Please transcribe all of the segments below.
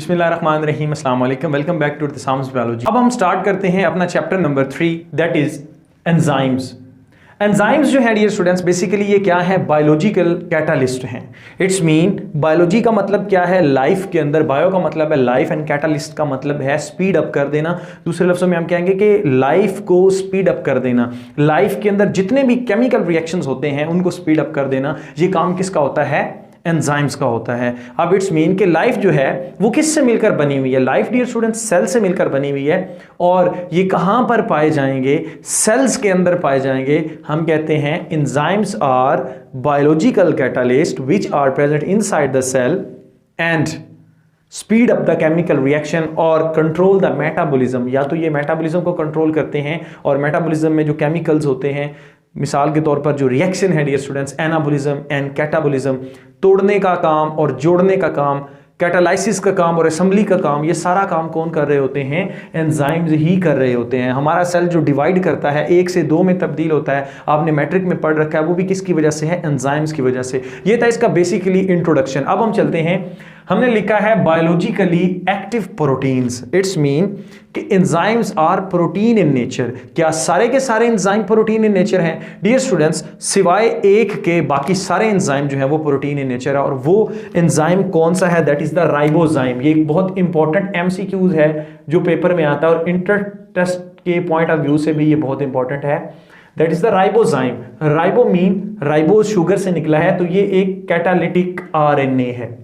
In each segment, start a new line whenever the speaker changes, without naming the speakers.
बिस्मिल्लाहिर्रहमानिर्रहीम, अस्सलाम वालेकुम, वेलकम बैक टू इत्तिसाम्स बायोलॉजी। अब हम स्टार्ट करते हैं अपना chapter number 3, that is enzymes. Enzymes जो है डियर स्टूडेंट्स, बेसिकली ये क्या है? बायोलॉजिकल कैटालिस्ट हैं। इट्स मीन बायोलॉजी का मतलब क्या है? लाइफ के अंदर बायो का मतलब है लाइफ एंड कैटालिस्ट का मतलब है स्पीड अप कर देना। दूसरे लफ्जों में हम कहेंगे कि लाइफ को स्पीड अप कर देना। लाइफ के अंदर जितने भी केमिकल रिएक्शंस होते हैं उनको स्पीड अप कर देना, ये काम किसका होता है? एंजाइम्स का होता है। अब इट्स मीन कि लाइफ जो है वो किससे मिलकर बनी हुई है? लाइफ डियर स्टूडेंट्स सेल से मिलकर बनी हुई है। और ये कहां पर पाए जाएंगे? सेल्स के अंदर पाए जाएंगे। हम कहते हैं enzymes are biological catalyst which are present inside the cell and speed up the chemical reaction और कंट्रोल द मेटाबॉलिज्म। या तो ये मेटाबॉलिज्म को कंट्रोल करते हैं, और मेटाबॉलिज्म में जो केमिकल्स होते हैं, मिसाल के तौर पर जो रिएक्शन है dear students, anabolism and catabolism, तोड़ने का काम और जोड़ने का काम, कैटालाइसिस का काम और असेंबली का काम, ये सारा काम कौन कर रहे होते हैं? एंजाइम्स ही कर रहे होते हैं। हमारा सेल जो डिवाइड करता है, 1 से 2 में तब्दील होता है, आपने मैट्रिक में पढ़ रखा है, वो भी किसकी वजह से है? एंजाइम्स की वजह से। ये था इसका बेसिकली इंट्रोडक्शन। अब हम चलते हैं, हमने लिखा है biologically active proteins. It's mean कि enzymes are protein in nature. क्या सारे के सारे एंजाइम प्रोटीन इन नेचर हैं? डियर स्टूडेंट्स, सिवाय एक के बाकी सारे एंजाइम जो है वो प्रोटीन इन नेचर है। और वो एंजाइम कौन सा है? That is the ribozyme. ये एक बहुत इंपॉर्टेंट एमसीक्यूज है जो पेपर में आता है, और इंटर टेस्ट के पॉइंट ऑफ व्यू से भी ये बहुत इंपॉर्टेंट है। That is the ribozyme. Ribo mean ribose sugar से निकला है, तो ये एक कैटालिटिक आरएनए है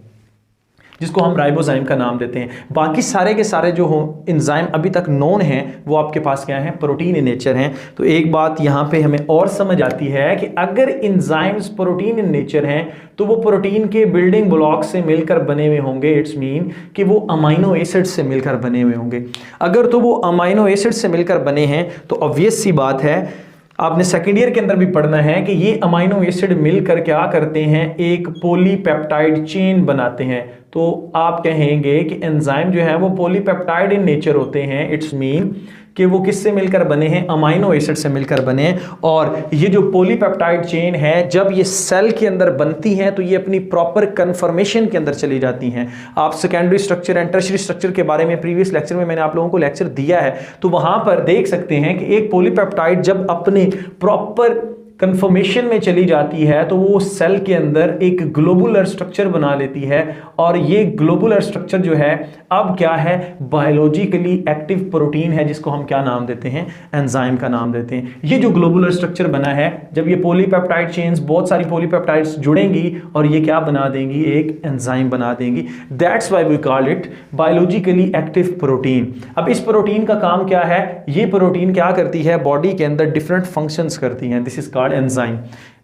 जिसको हम राइबोजाइम का नाम देते हैं। बाकी सारे के सारे जो हो एंजाइम अभी तक नोन हैं वो आपके पास क्या हैं? प्रोटीन इन नेचर हैं। तो एक बात यहां पे हमें और समझ आती है कि अगर एंजाइम्स प्रोटीन इन नेचर हैं तो वो प्रोटीन के बिल्डिंग ब्लॉक से मिलकर बने हुए होंगे। इट्स मीन कि वो अमाइनो एसिड से मिलकर बने हुए होंगे। अगर तो वो अमाइनो एसिड से मिलकर बने हैं तो ऑब्वियस सी बात है, आपने सेकेंड ईयर के अंदर भी पढ़ना है कि ये अमाइनो एसिड मिलकर क्या करते हैं? एक पॉलीपेप्टाइड चेन बनाते हैं। तो आप कहेंगे कि एंजाइम जो है वो पॉलीपेप्टाइड इन नेचर होते हैं। इट्स मीन कि वो किससे मिलकर बने हैं? अमाइनो एसिड से मिलकर बने हैं। और ये जो पॉलीपेप्टाइड चेन है, जब ये सेल के अंदर बनती हैं तो ये अपनी प्रॉपर कन्फर्मेशन के अंदर चली जाती हैं। आप secondary structure and tertiary structure के बारे में प्रीवियस लेक्चर में मैंने आप लोगों को लेक्चर दिया है, तो वहां पर देख सकते हैं कि एक पॉलीपेप्टाइड जब अपने प्रॉपर कन्फर्मेशन में चली जाती है तो वो सेल के अंदर एक ग्लोबुलर स्ट्रक्चर बना लेती है। और ये ग्लोबुलर स्ट्रक्चर जो है अब क्या है? बायोलॉजिकली एक्टिव प्रोटीन है, जिसको हम क्या नाम देते हैं? एंजाइम का नाम देते हैं। ये जो ग्लोबुलर स्ट्रक्चर बना है, जब ये पॉलीपेप्टाइड चेन्स, बहुत सारी पॉलीपेप्टाइड्स जुड़ेंगी और ये क्या बना देंगी? एक एंजाइम बना देंगी। That's why we call it biologically active protein. अब इस प्रोटीन का काम क्या है? ये प्रोटीन क्या करती है? बॉडी के अंदर डिफरेंट फंक्शंस करती हैं। This is called enzyme.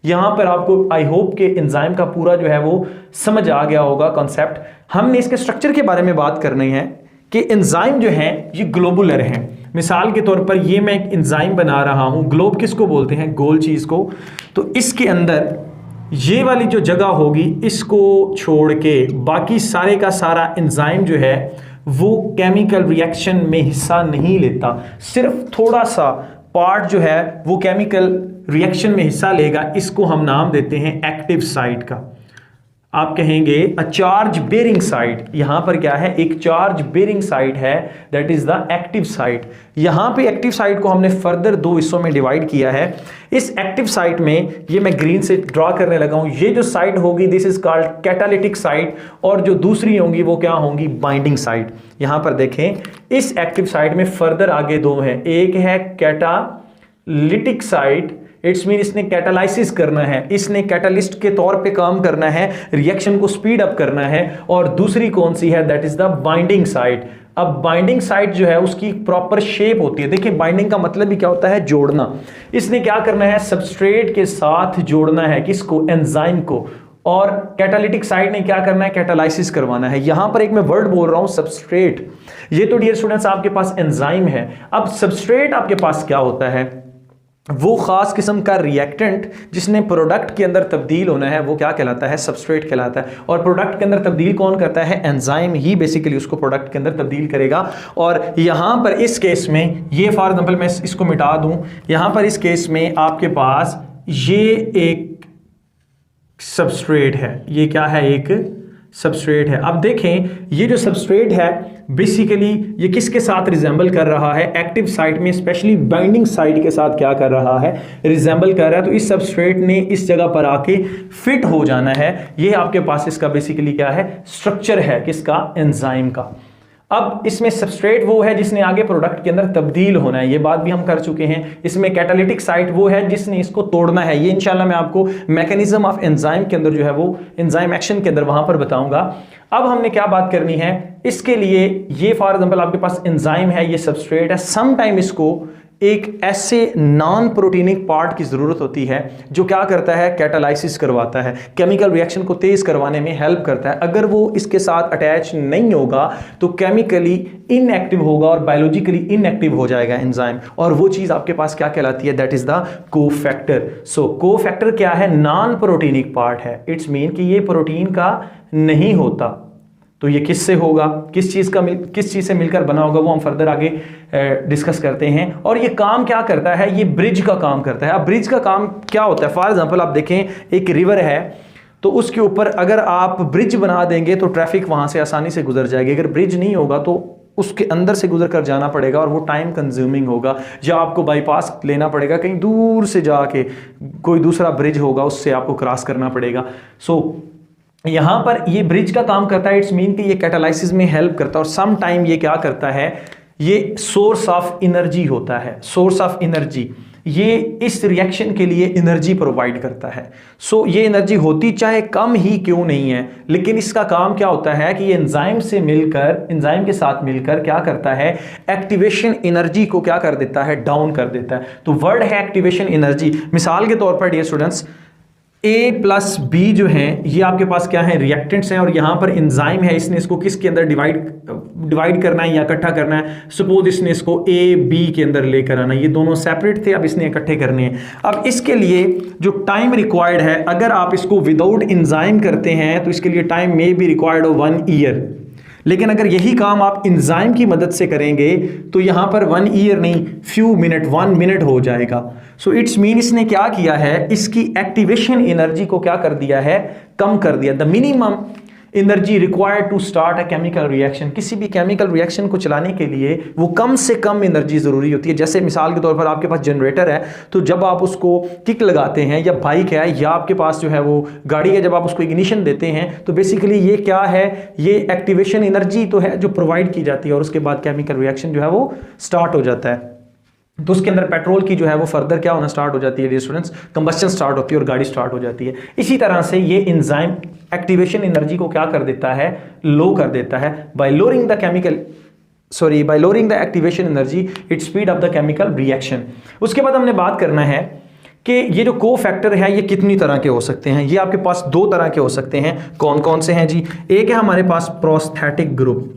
यहां पर आपको आई होप के एंजाइम का पूरा जो है वो समझ आ गया होगा कॉन्सेप्ट। हमने इसके स्ट्रक्चर के बारे में बात करनी है कि एंजाइम जो है ये ग्लोबुलर है। मिसाल के तौर पर ये मैं एक एंजाइम बना रहा हूं। ग्लोब किसको बोलते हैं? गोल चीज को। तो इसके अंदर ये वाली जो जगह होगी, इसको छोड़ के बाकी सारे का सारा एंजाइम जो है वो केमिकल रिएक्शन में हिस्सा नहीं लेता। सिर्फ थोड़ा सा पार्ट जो है वो केमिकल रिएक्शन में हिस्सा लेगा। इसको हम नाम देते हैं एक्टिव साइट का। आप कहेंगे अ चार्ज बेरिंग साइट। यहां पर क्या है? एक चार्ज बेरिंग साइट है, that is the active site. यहां पे एक्टिव साइट को हमने फर्दर 2 हिस्सों में डिवाइड किया है। इस एक्टिव साइट में, ये मैं ग्रीन से ड्रॉ करने लगा हूं, ये जो साइट होगी this is called catalytic site, और जो दूसरी होंगी वो क्या होंगी? Binding site. यहां पर देखें, इस एक्टिव साइट में फर्दर आगे 2 हैं। एक है कैटालिटिक साइट, इट्स मीन इसने कैटालाइसिस करना है, इसने कैटालिस्ट के तौर पे काम करना है, रिएक्शन को स्पीड अप करना है। और दूसरी कौन सी है? That is the binding site. अब बाइंडिंग साइट जो है उसकी प्रॉपर शेप होती है। देखिए, बाइंडिंग का मतलब भी क्या होता है? जोड़ना। इसने क्या करना है? सबस्ट्रेट के साथ जोड़ना है। किसको? एंजाइम को। और कैटालिटिक साइट ने क्या करना है? कैटालाइसिस करवाना है। यहां पर एक मैं वर्ड बोल रहा हूं, सबस्ट्रेट। ये तो डियर स्टूडेंट्स आपके पास एंजाइम है। अब सबस्ट्रेट आपके पास क्या होता है? वो खास किस्म का रिएक्टेंट जिसने प्रोडक्ट के अंदर तब्दील होना है, वो क्या कहलाता है? सबस्ट्रेट कहलाता है। और प्रोडक्ट के अंदर तब्दील कौन करता है? एंजाइम ही बेसिकली उसको प्रोडक्ट के अंदर तब्दील करेगा। और यहां पर इस केस में, ये फॉर एग्जांपल मैं इसको मिटा दूं, यहां पर इस केस में आपके पास ये एक सबस्ट्रेट है। ये क्या है? एक सबस्ट्रेट है। अब देखें ये जो सबस्ट्रेट है बेसिकली ये किसके साथ रिजेंबल कर रहा है, एक्टिव साइट में स्पेशली बाइंडिंग साइट के साथ क्या कर रहा है, रिजेंबल कर रहा है। तो इस सबस्ट्रेट ने इस जगह पर आके फिट हो जाना है। ये आपके पास इसका बेसिकली क्या है, स्ट्रक्चर है किसका, एंजाइम का। अब इसमें सबस्ट्रेट वो है जिसने आगे प्रोडक्ट के अंदर तब्दील होना है, ये बात भी हम कर चुके हैं। इसमें कैटालिटिक साइट वो है जिसने इसको तोड़ना है। ये इंशाल्लाह मैं आपको मैकेनिज्म ऑफ एंजाइम के अंदर जो है वो एंजाइम एक्शन के अंदर वहां पर बताऊंगा। अब हमने क्या बात करनी है इसके लिए, ये फॉर एग्जांपल आपके पास एंजाइम है, ये सबस्ट्रेट है। सम टाइम इसको एक ऐसे नॉन प्रोटीनिक पार्ट की जरूरत होती है जो क्या करता है, कैटालाइसिस करवाता है, केमिकल रिएक्शन को तेज करवाने में हेल्प करता है। अगर वो इसके साथ अटैच नहीं होगा तो केमिकली इनएक्टिव होगा और बायोलॉजिकली इनएक्टिव हो जाएगा एंजाइम, और वो चीज आपके पास क्या कहलाती है, that is the cofactor. So cofactor क्या है, नॉन प्रोटीनिक पार्ट है। इट्स मीन कि ये प्रोटीन का नहीं होता। तो ये किससे होगा, किस चीज से मिलकर बना होगा, वो हम फर्दर आगे डिस्कस करते हैं। और ये काम क्या करता है, ये ब्रिज का काम करता है। अब ब्रिज का काम क्या होता है, फॉर एग्जांपल आप देखें एक रिवर है तो उसके ऊपर अगर आप ब्रिज बना देंगे तो ट्रैफिक वहां से आसानी से गुजर जाएगी। अगर ब्रिज नहीं होगा तो उसके अंदर से गुजर कर जाना पड़ेगा और वो टाइम कंज्यूमिंग होगा, या आपको बाईपास लेना पड़ेगा, कहीं दूर से जाके कोई दूसरा ब्रिज होगा उससे आपको क्रॉस करना पड़ेगा। सो यहां पर ये ब्रिज का काम करता है। इट्स मीन कि ये कैटालाइसिस में हेल्प करता है। और सम टाइम ये क्या करता है, ये सोर्स ऑफ एनर्जी होता है। सोर्स ऑफ एनर्जी, ये इस रिएक्शन के लिए एनर्जी प्रोवाइड करता है। सो ये एनर्जी होती चाहे कम ही क्यों नहीं है, लेकिन इसका काम क्या होता है कि ये एंजाइम से मिलकर, एंजाइम के साथ मिलकर क्या करता है, एक्टिवेशन एनर्जी को क्या कर देता है, डाउन कर देता है। तो वर्ड है एक्टिवेशन एनर्जी। मिसाल के तौर पर dear students, A plus B जो है ये आपके पास क्या है, रिएक्टेंट्स हैं, और यहां पर एंजाइम है, इसने इसको किसके अंदर डिवाइड करना है या इकट्ठा करना है। सपोज इसने इसको A B के अंदर लेकर आना, ये दोनों सेपरेट थे, अब इसने इकट्ठे करने हैं। अब इसके लिए जो टाइम रिक्वायर्ड है, अगर आप इसको विदाउट एंजाइम करते हैं तो इसके लिए टाइम मे बी रिक्वायर्ड हो 1 ईयर, लेकिन अगर यही काम आप एंजाइम की मदद से करेंगे तो यहां पर 1 ईयर नहीं, फ्यू मिनट, 1 मिनट हो जाएगा। सो इट्स मीन इसने क्या किया है, इसकी एक्टिवेशन एनर्जी को क्या कर दिया है, कम कर दिया। The minimum energy required to start a chemical reaction, किसी भी केमिकल रिएक्शन को चलाने के लिए वो कम से कम एनर्जी जरूरी होती है। जैसे मिसाल के तौर पर आपके पास जनरेटर है, तो जब आप उसको किक लगाते हैं, या बाइक है, या आपके पास जो है वो गाड़ी है, जब आप उसको इग्निशन देते हैं तो बेसिकली ये क्या है, ये एक्टिवेशन एनर्जी तो है जो प्रोवाइड की जाती है, और उसके बाद केमिकल रिएक्शन जो है वो स्टार्ट हो जाता है। तो उसके अंदर पेट्रोल की जो है वो फर्दर क्या होना स्टार्ट हो जाती है डियर स्टूडेंट्स, कंबस्शन स्टार्ट होती है और गाड़ी स्टार्ट हो जाती है। इसी तरह से ये एंजाइम एक्टिवेशन एनर्जी को क्या कर देता है, लो कर देता है। Bye lowering the activation energy it speed up the chemical reaction. उसके बाद हमने बात करना है कि ये जो कोफैक्टर है ये कितनी तरह के हो सकते हैं। ये आपके पास 2 तरह के हो सकते हैं। कौन कौन से हैं जी, एक है हमारे पास प्रोस्थेटिक ग्रुप।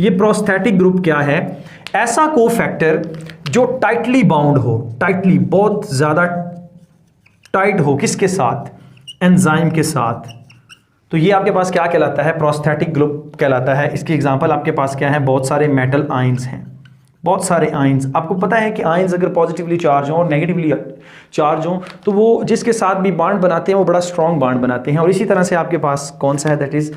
ये प्रोस्थेटिक ग्रुप क्या है, ऐसा कोफैक्टर जो टाइटली बाउंड हो, टाइटली बहुत ज्यादा टाइट हो, किसके साथ, एंजाइम के साथ। तो ये आपके पास क्या कहलाता है, प्रोस्थेटिक ग्रुप कहलाता है। इसकी एग्जांपल आपके पास क्या है, बहुत सारे मेटल आयंस हैं, बहुत सारे आयंस। आपको पता है कि आयंस अगर पॉजिटिवली चार्ज हो और नेगेटिवली चार्ज हो तो वो जिसके साथ भी बॉन्ड बनाते हैं वो बड़ा स्ट्रॉन्ग बॉन्ड बनाते हैं। और इसी तरह से आपके पास कौन सा है, दैट इज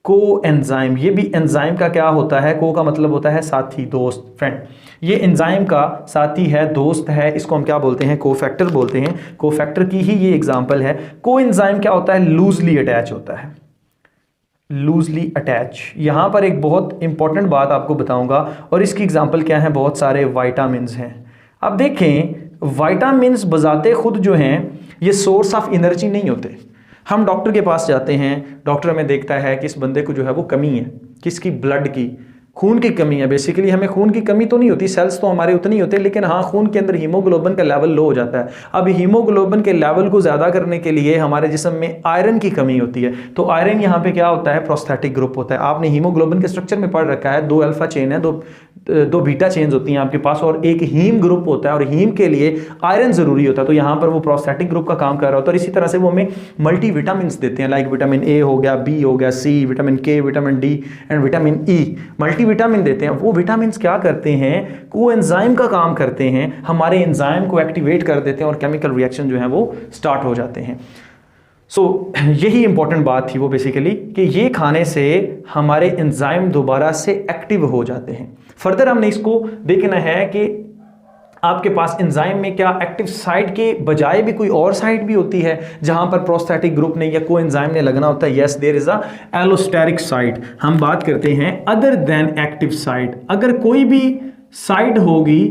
कोएंजाइम। ये भी एंजाइम का क्या होता है, को का मतलब होता है साथी, दोस्त, फ्रेंड। ये एंजाइम का साथी है, दोस्त है, इसको हम क्या बोलते हैं, कोफैक्टर बोलते हैं। कोफैक्टर की ही ये एग्जांपल है। कोएंजाइम क्या होता है, लूजली अटैच होता है, लूजली अटैच। यहां पर एक बहुत इंपॉर्टेंट बात आपको बताऊंगा, और इसकी एग्जांपल क्या है, बहुत सारे वाइटामिन्स हैं। अब देखें वाइटामिन्स बजाते खुद जो हैं ये सोर्स ऑफ एनर्जी नहीं होते। हम डॉक्टर के पास जाते हैं, डॉक्टर हमें देखता है कि इस बंदे को जो है वो कमी है, किसकी, ब्लड की, खून की कमी है। बेसिकली हमें खून की कमी तो नहीं होती, सेल्स तो हमारे उतने ही होते, लेकिन हाँ खून के अंदर हीमोग्लोबिन का लेवल लो हो जाता है। अब हीमोग्लोबिन के लेवल को ज़्यादा करने के लिए हमारे जिस्म में आयरन की कमी होती है। तो आयरन यहाँ पे क्या होता है, प्रोस्थेटिक ग्रुप होता है। आपने हीमोग्लोबिन के स्ट्रक्चर में पढ़ रखा है, 2 अल्फा चेन है, 2 दो बीटा चेन्स होती हैं आपके पास और एक हीम ग्रुप होता है और हीम के लिए आयरन जरूरी होता है, तो यहाँ पर वो प्रोस्थेटिक ग्रुप का काम कर रहा होता है। और इसी तरह से वो हमें मल्टी विटामिन देते हैं, लाइक विटामिन ए हो गया, बी हो गया, सी, विटामिन के, vitamin D and vitamin E, multi vitamin देते हैं। वो विटामिन क्या करते हैं, वो एंजाइम का काम करते हैं, हमारे एंजाइम को एक्टिवेट कर देते हैं और केमिकल रिएक्शन जो है वो स्टार्ट हो जाते हैं। यही इंपॉर्टेंट बात थी वो बेसिकली कि ये खाने से हमारे एंजाइम दोबारा से एक्टिव हो जाते हैं। फर्दर हमने इसको देखना है कि आपके पास एंजाइम में क्या एक्टिव साइट के बजाय भी कोई और साइट भी होती है जहां पर प्रोस्थेटिक ग्रुप ने या को एंजाइम ने लगना होता है। Yes, there is a allosteric site. हम बात करते हैं अदर देन एक्टिव साइट। अगर कोई भी साइट होगी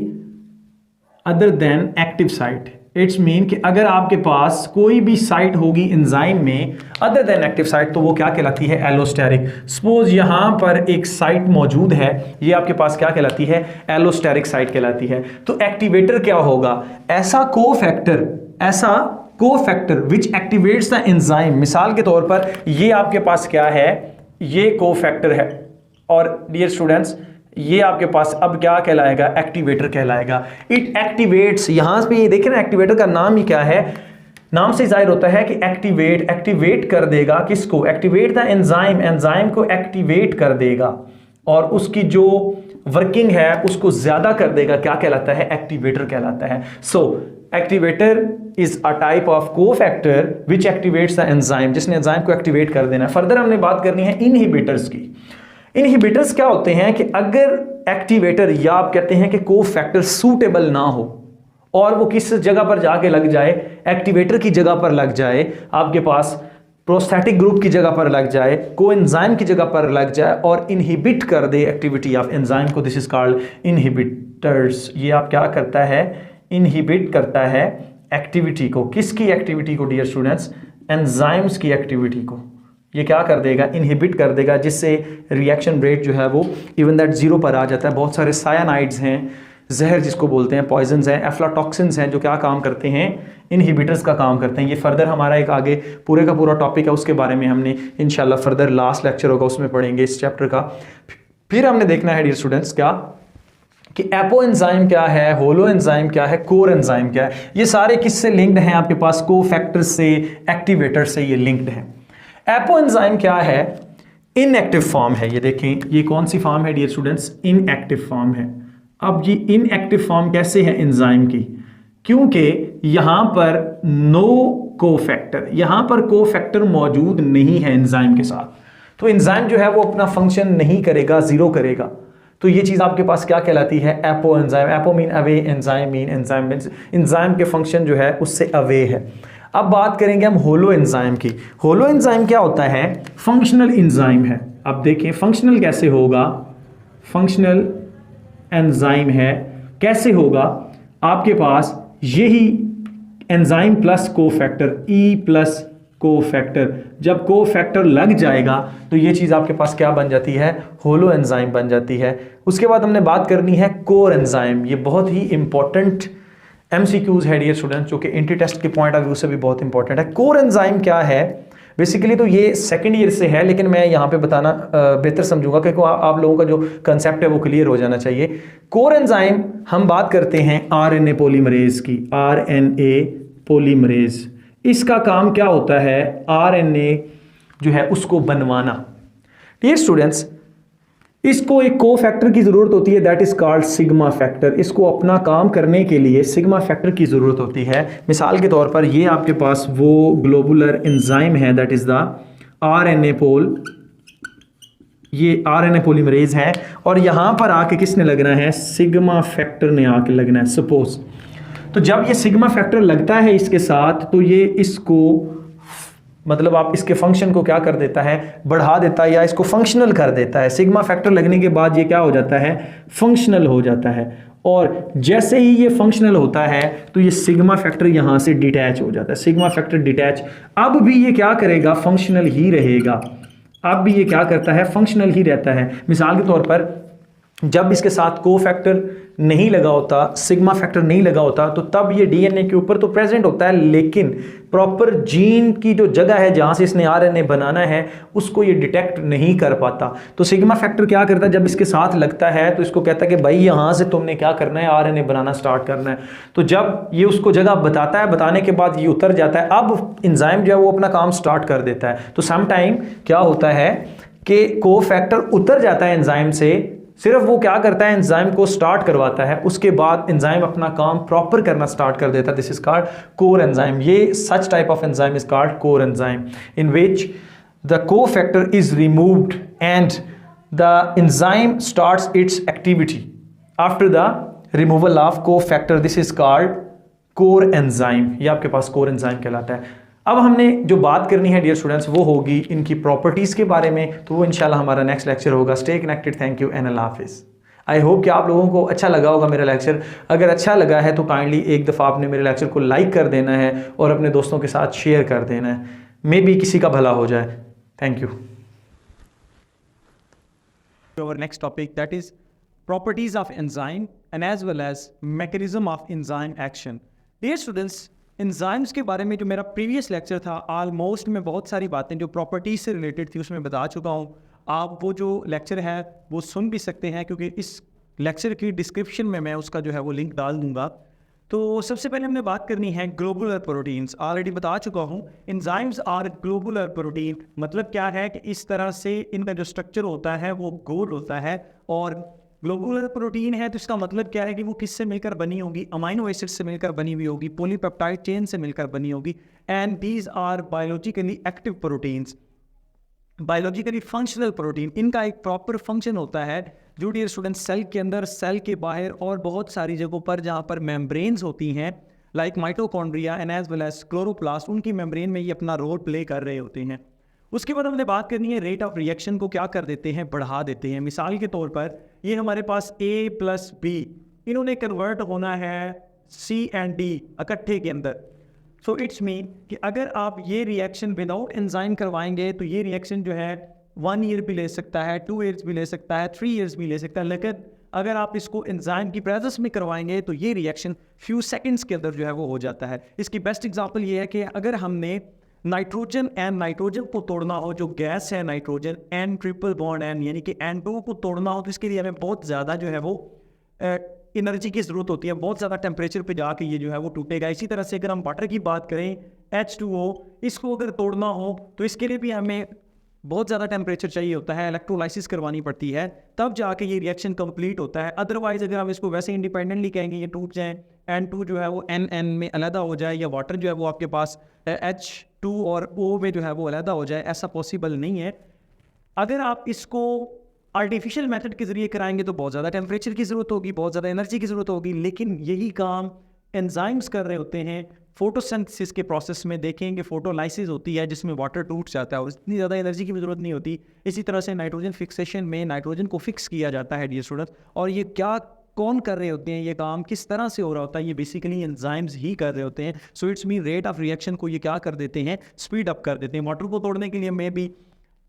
other than active site, it's mean कि अगर आपके पास कोई भी साइट होगी एंजाइम में अदर देन एक्टिव साइट, तो वो क्या कहलाती है, एलोस्टेरिक। सपोज यहां पर एक साइट मौजूद है, ये आपके पास क्या कहलाती है, एलोस्टेरिक साइट कहलाती है। तो एक्टिवेटर क्या होगा, ऐसा cofactor which activates the enzyme. मिसाल के तौर पर ये आपके पास क्या है, ये कोफैक्टर है और डियर स्टूडेंट्स ये आपके पास अब क्या कहलाएगा, एक्टिवेटर कहलाएगा। इट एक्टिवेट्स, यहां पे ये देखिए ना, एक्टिवेटर का नाम ही क्या है, नाम से जाहिर होता है कि एक्टिवेट कर देगा किसको, एक्टिवेट द एंजाइम, एंजाइम को एक्टिवेट कर देगा और उसकी जो वर्किंग है उसको ज्यादा कर देगा, क्या कहलाता है, एक्टिवेटर कहलाता है। So activator is a type of cofactor which activates the enzyme, जिसने एंजाइम को एक्टिवेट कर देना है। फर्दर हमने बात करनी है इनहिबिटर्स की। इनहिबिटर्स क्या होते हैं कि अगर एक्टिवेटर या आप कहते हैं कि कोफैक्टर सूटेबल ना हो और वो किस जगह पर जाके लग जाए, एक्टिवेटर की जगह पर लग जाए, आपके पास प्रोस्थेटिक ग्रुप की जगह पर लग जाए, कोएंजाइम की जगह पर लग जाए और इनहिबिट कर दे एक्टिविटी ऑफ एंजाइम को, दिस इज कॉल्ड इनहिबिटर्स। ये आप क्या करता है, इनहिबिट करता है एक्टिविटी को, किसकी एक्टिविटी को डियर स्टूडेंट्स, एंजाइम्स की एक्टिविटी को। ये क्या कर देगा, इनहिबिट कर देगा, जिससे रिएक्शन रेट जो है वो इवन दैट जीरो पर आ जाता है। बहुत सारे सायानाइड्स हैं, जहर जिसको बोलते हैं, पॉइजन्स हैं, एफ्लाटॉक्सिन्स हैं, जो क्या काम करते हैं, इनहिबिटर्स का काम करते हैं। ये फर्दर हमारा एक आगे पूरे का पूरा टॉपिक है, उसके बारे में हमने इंशाल्लाह फर्दर लास्ट लेक्चर होगा उसमें पढ़ेंगे इस चैप्टर का। फिर हमने देखना है डियर स्टूडेंट्स क्या कि एपो एंजाइम क्या है, होलो एंजाइम क्या है, कोर एंजाइम क्या है। ये सारे किससे लिंक्ड हैं, आपके पास कोफैक्टर से, एक्टिवेटर से ये लिंक्ड हैं। एपो एंजाइम क्या है, इनएक्टिव फॉर्म है। ये देखें, ये कौन सी फॉर्म है डियर स्टूडेंट्स, इनएक्टिव फॉर्म है। अब ये इनएक्टिव फॉर्म कैसे है एंजाइम की, क्योंकि यहां पर नो कोफैक्टर, यहां पर कोफैक्टर मौजूद नहीं है एंजाइम के साथ, तो एंजाइम जो है वो अपना फंक्शन नहीं करेगा, जीरो करेगा। तो ये चीज आपके पास क्या कहलाती है, apo enzyme. Apo mean away, enzyme mean enzyme, enzyme के फंक्शन जो है उससे अवे है। अब बात करेंगे हम होलो एंजाइम की। होलो एंजाइम क्या होता है, फंक्शनल एंजाइम है। अब देखिए फंक्शनल कैसे होगा, फंक्शनल एंजाइम है, कैसे होगा, आपके पास यही enzyme plus cofactor, E plus cofactor, जब कोफैक्टर लग जाएगा तो ये चीज आपके पास क्या बन जाती है, होलो एंजाइम बन जाती है। उसके बाद हमने बात करनी है कोर एंजाइम। ये बहुत ही इंपॉर्टेंट MCQs है डियर स्टूडेंट्स, जो कि इंट्री टेस्ट के पॉइंट ऑफ व्यू से भी बहुत इंपॉर्टेंट है। कोर एंजाइम क्या है, बेसिकली तो ये सेकंड ईयर से है, लेकिन मैं यहाँ पे बताना बेहतर समझूंगा क्योंकि आप लोगों का जो कंसेप्ट है वो क्लियर हो जाना चाहिए। कोर एंजाइम हम बात करते हैं RNA पॉलीमरेज की, RNA पॉलीमरेज। इसका काम क्या होता है, RNA जो है उसको बनवाना। डियर स्टूडेंट्स, इसको एक कोफैक्टर की जरूरत होती है, that is called sigma factor. इसको अपना काम करने के लिए सिग्मा फैक्टर की जरूरत होती है। मिसाल के तौर पर ये आपके पास वो ग्लोबुलर एंजाइम है, दैट इज द RNA पोल, ये RNA पॉलीमरेज है और यहां पर आके किसने लगना है, सिग्मा फैक्टर ने आके लगना है सपोज। तो जब ये सिग्मा फैक्टर लगता है इसके साथ, तो ये इसको मतलब आप इसके फंक्शन को क्या कर देता है, बढ़ा देता है या इसको फंक्शनल कर देता है। सिग्मा फैक्टर लगने के बाद ये क्या हो जाता है, फंक्शनल हो जाता है। और जैसे ही ये फंक्शनल होता है तो ये सिग्मा फैक्टर यहां से डिटैच हो जाता है, सिग्मा फैक्टर डिटैच। अब भी ये क्या करेगा, फंक्शनल ही रहेगा। अब भी ये क्या करता है, फंक्शनल ही रहता है। मिसाल के तौर पर जब इसके साथ कोफैक्टर नहीं लगा होता, सिग्मा फैक्टर नहीं लगा होता, तो तब ये डीएनए के ऊपर तो प्रेजेंट होता है, लेकिन प्रॉपर जीन की जो जगह है जहां से इसने आरएनए बनाना है उसको ये डिटेक्ट नहीं कर पाता। तो सिग्मा फैक्टर क्या करता है, जब इसके साथ लगता है तो इसको कहता है कि भाई यहां से तुमने क्या करना है, आरएनए बनाना स्टार्ट करना है। तो जब ये उसको जगह बताता है, बताने के बाद ये उतर जाता है, अब एंजाइम जो है वो अपना काम स्टार्ट कर देता है। तो सम टाइम क्या होता है कि को फैक्टर उतर जाता है एंजाइम से, सिर्फ वो क्या करता है एंजाइम को स्टार्ट करवाता है, उसके बाद एंजाइम अपना काम प्रॉपर करना स्टार्ट कर देता है। This is called core enzyme. ये such type of enzyme is called core enzyme in which the cofactor is removed and the enzyme starts its activity after the removal of cofactor. This is called core enzyme. ये आपके पास core enzyme कहलाता है। अब हमने जो बात करनी है डियर स्टूडेंट्स वो होगी इनकी प्रॉपर्टीज़ के बारे में, तो वो इंशाल्लाह हमारा नेक्स्ट लेक्चर होगा। Stay connected, thank you and अल्लाह हाफिज़। आई होप कि आप लोगों को अच्छा लगा होगा मेरा लेक्चर। अगर अच्छा लगा है तो काइंडली एक दफ़ा आपने मेरे लेक्चर को लाइक कर देना है और अपने दोस्तों के साथ शेयर कर देना है, मे बी किसी का भला हो जाए। Thank you.
Our next topic, that is properties of enzyme and as well as mechanism of enzyme action. Dear students, enzymes के बारे में जो मेरा प्रीवियस लेक्चर था, ऑलमोस्ट मैं बहुत सारी बातें जो प्रॉपर्टीज से रिलेटेड थी उसमें बता चुका हूँ। आप वो जो लेक्चर है वो सुन भी सकते हैं, क्योंकि इस लेक्चर की डिस्क्रिप्शन में मैं उसका जो है वो लिंक डाल दूंगा। तो सबसे पहले हमने बात करनी है ग्लोबुलर प्रोटीन्स। ऑलरेडी बता चुका हूँ, एंजाइम्स आर ग्लोबुलर प्रोटीन। मतलब क्या है कि इस तरह से इनका जो स्ट्रक्चर होता है वो गोल होता है, और ग्लोबुलर प्रोटीन है तो इसका मतलब क्या है कि वो किससे मिलकर बनी होगी, अमाइनो एसिड से मिलकर बनी हुई होगी, पॉलीपेप्टाइड चेन से मिलकर बनी होगी। And these are biologically active proteins, biologically functional protein. इनका एक प्रॉपर फंक्शन होता है जो डियर स्टूडेंट्स सेल के अंदर, सेल के बाहर और बहुत सारी जगहों पर जहाँ पर मेम्ब्रेन्स होती हैं like mitochondria and as well as chloroplast, उनकी मेम्ब्रेन में ये अपना रोल प्ले कर रहे होते हैं। उसके बाद हमने बात करनी है रेट ऑफ रिएक्शन को क्या कर देते हैं, बढ़ा देते हैं। मिसाल के तौर पर ये हमारे पास A+B, इन्होंने कन्वर्ट होना है C and D इकट्ठे के अंदर। सो इट्स मीन कि अगर आप ये रिएक्शन विदाउट एंजाइम करवाएंगे तो ये रिएक्शन जो है 1 ईयर भी ले सकता है, 2 ईयर्स भी ले सकता है, 3 ईयर्स भी ले सकता है। लेकिन अगर आप इसको एंजाइम की प्रेजेंस में करवाएंगे तो ये रिएक्शन फ्यू सेकंड्स के अंदर जो है वो हो जाता है। इसकी बेस्ट एग्जांपल ये है कि अगर हमने नाइट्रोजन एंड नाइट्रोजन को तोड़ना हो, जो गैस है nitrogen and triple bond and यानी कि N2 को तोड़ना हो, तो इसके लिए हमें बहुत ज़्यादा जो है वो एनर्जी की ज़रूरत होती है, बहुत ज़्यादा टेम्परेचर पे जाके ये जो है वो टूटेगा। इसी तरह से अगर हम वाटर की बात करें H2O, इसको अगर तोड़ना हो तो इसके लिए भी हमें बहुत ज़्यादा टेम्परेचर चाहिए होता है, इलेक्ट्रोलाइसिस करवानी पड़ती है, तब जाके ये रिएक्शन कंप्लीट होता है। अदरवाइज अगर हम इसको वैसे इंडिपेंडेंटली कहेंगे ये टूट जाए, N2 जो है वो NN में अलहदा हो जाए, या वाटर जो है वो आपके पास H2 और O में जो है वो अलहदा हो जाए, ऐसा पॉसिबल नहीं है। अगर आप इसको आर्टिफिशियल मेथड के ज़रिए कराएंगे तो बहुत ज़्यादा टेम्परेचर की ज़रूरत होगी, बहुत ज़्यादा एनर्जी की ज़रूरत होगी, लेकिन यही काम एंजाइम्स कर रहे होते हैं। फोटोसिंथेसिस के प्रोसेस में देखेंगे फोटोलाइसिस होती है जिसमें वाटर टूट जाता है और इतनी ज़्यादा एनर्जी की भी ज़रूरत नहीं होती। इसी तरह से नाइट्रोजन फिक्सेशन में नाइट्रोजन को फिक्स किया जाता है डियर स्टूडेंट्स, और ये क्या कौन कर रहे होते हैं, ये काम किस तरह से हो रहा होता है, ये बेसिकली एंजाइम्स ही कर रहे होते हैं। सो it's mean rate of reaction को ये क्या कर देते हैं, स्पीड अप कर देते हैं। वाटर को तोड़ने के लिए मे बी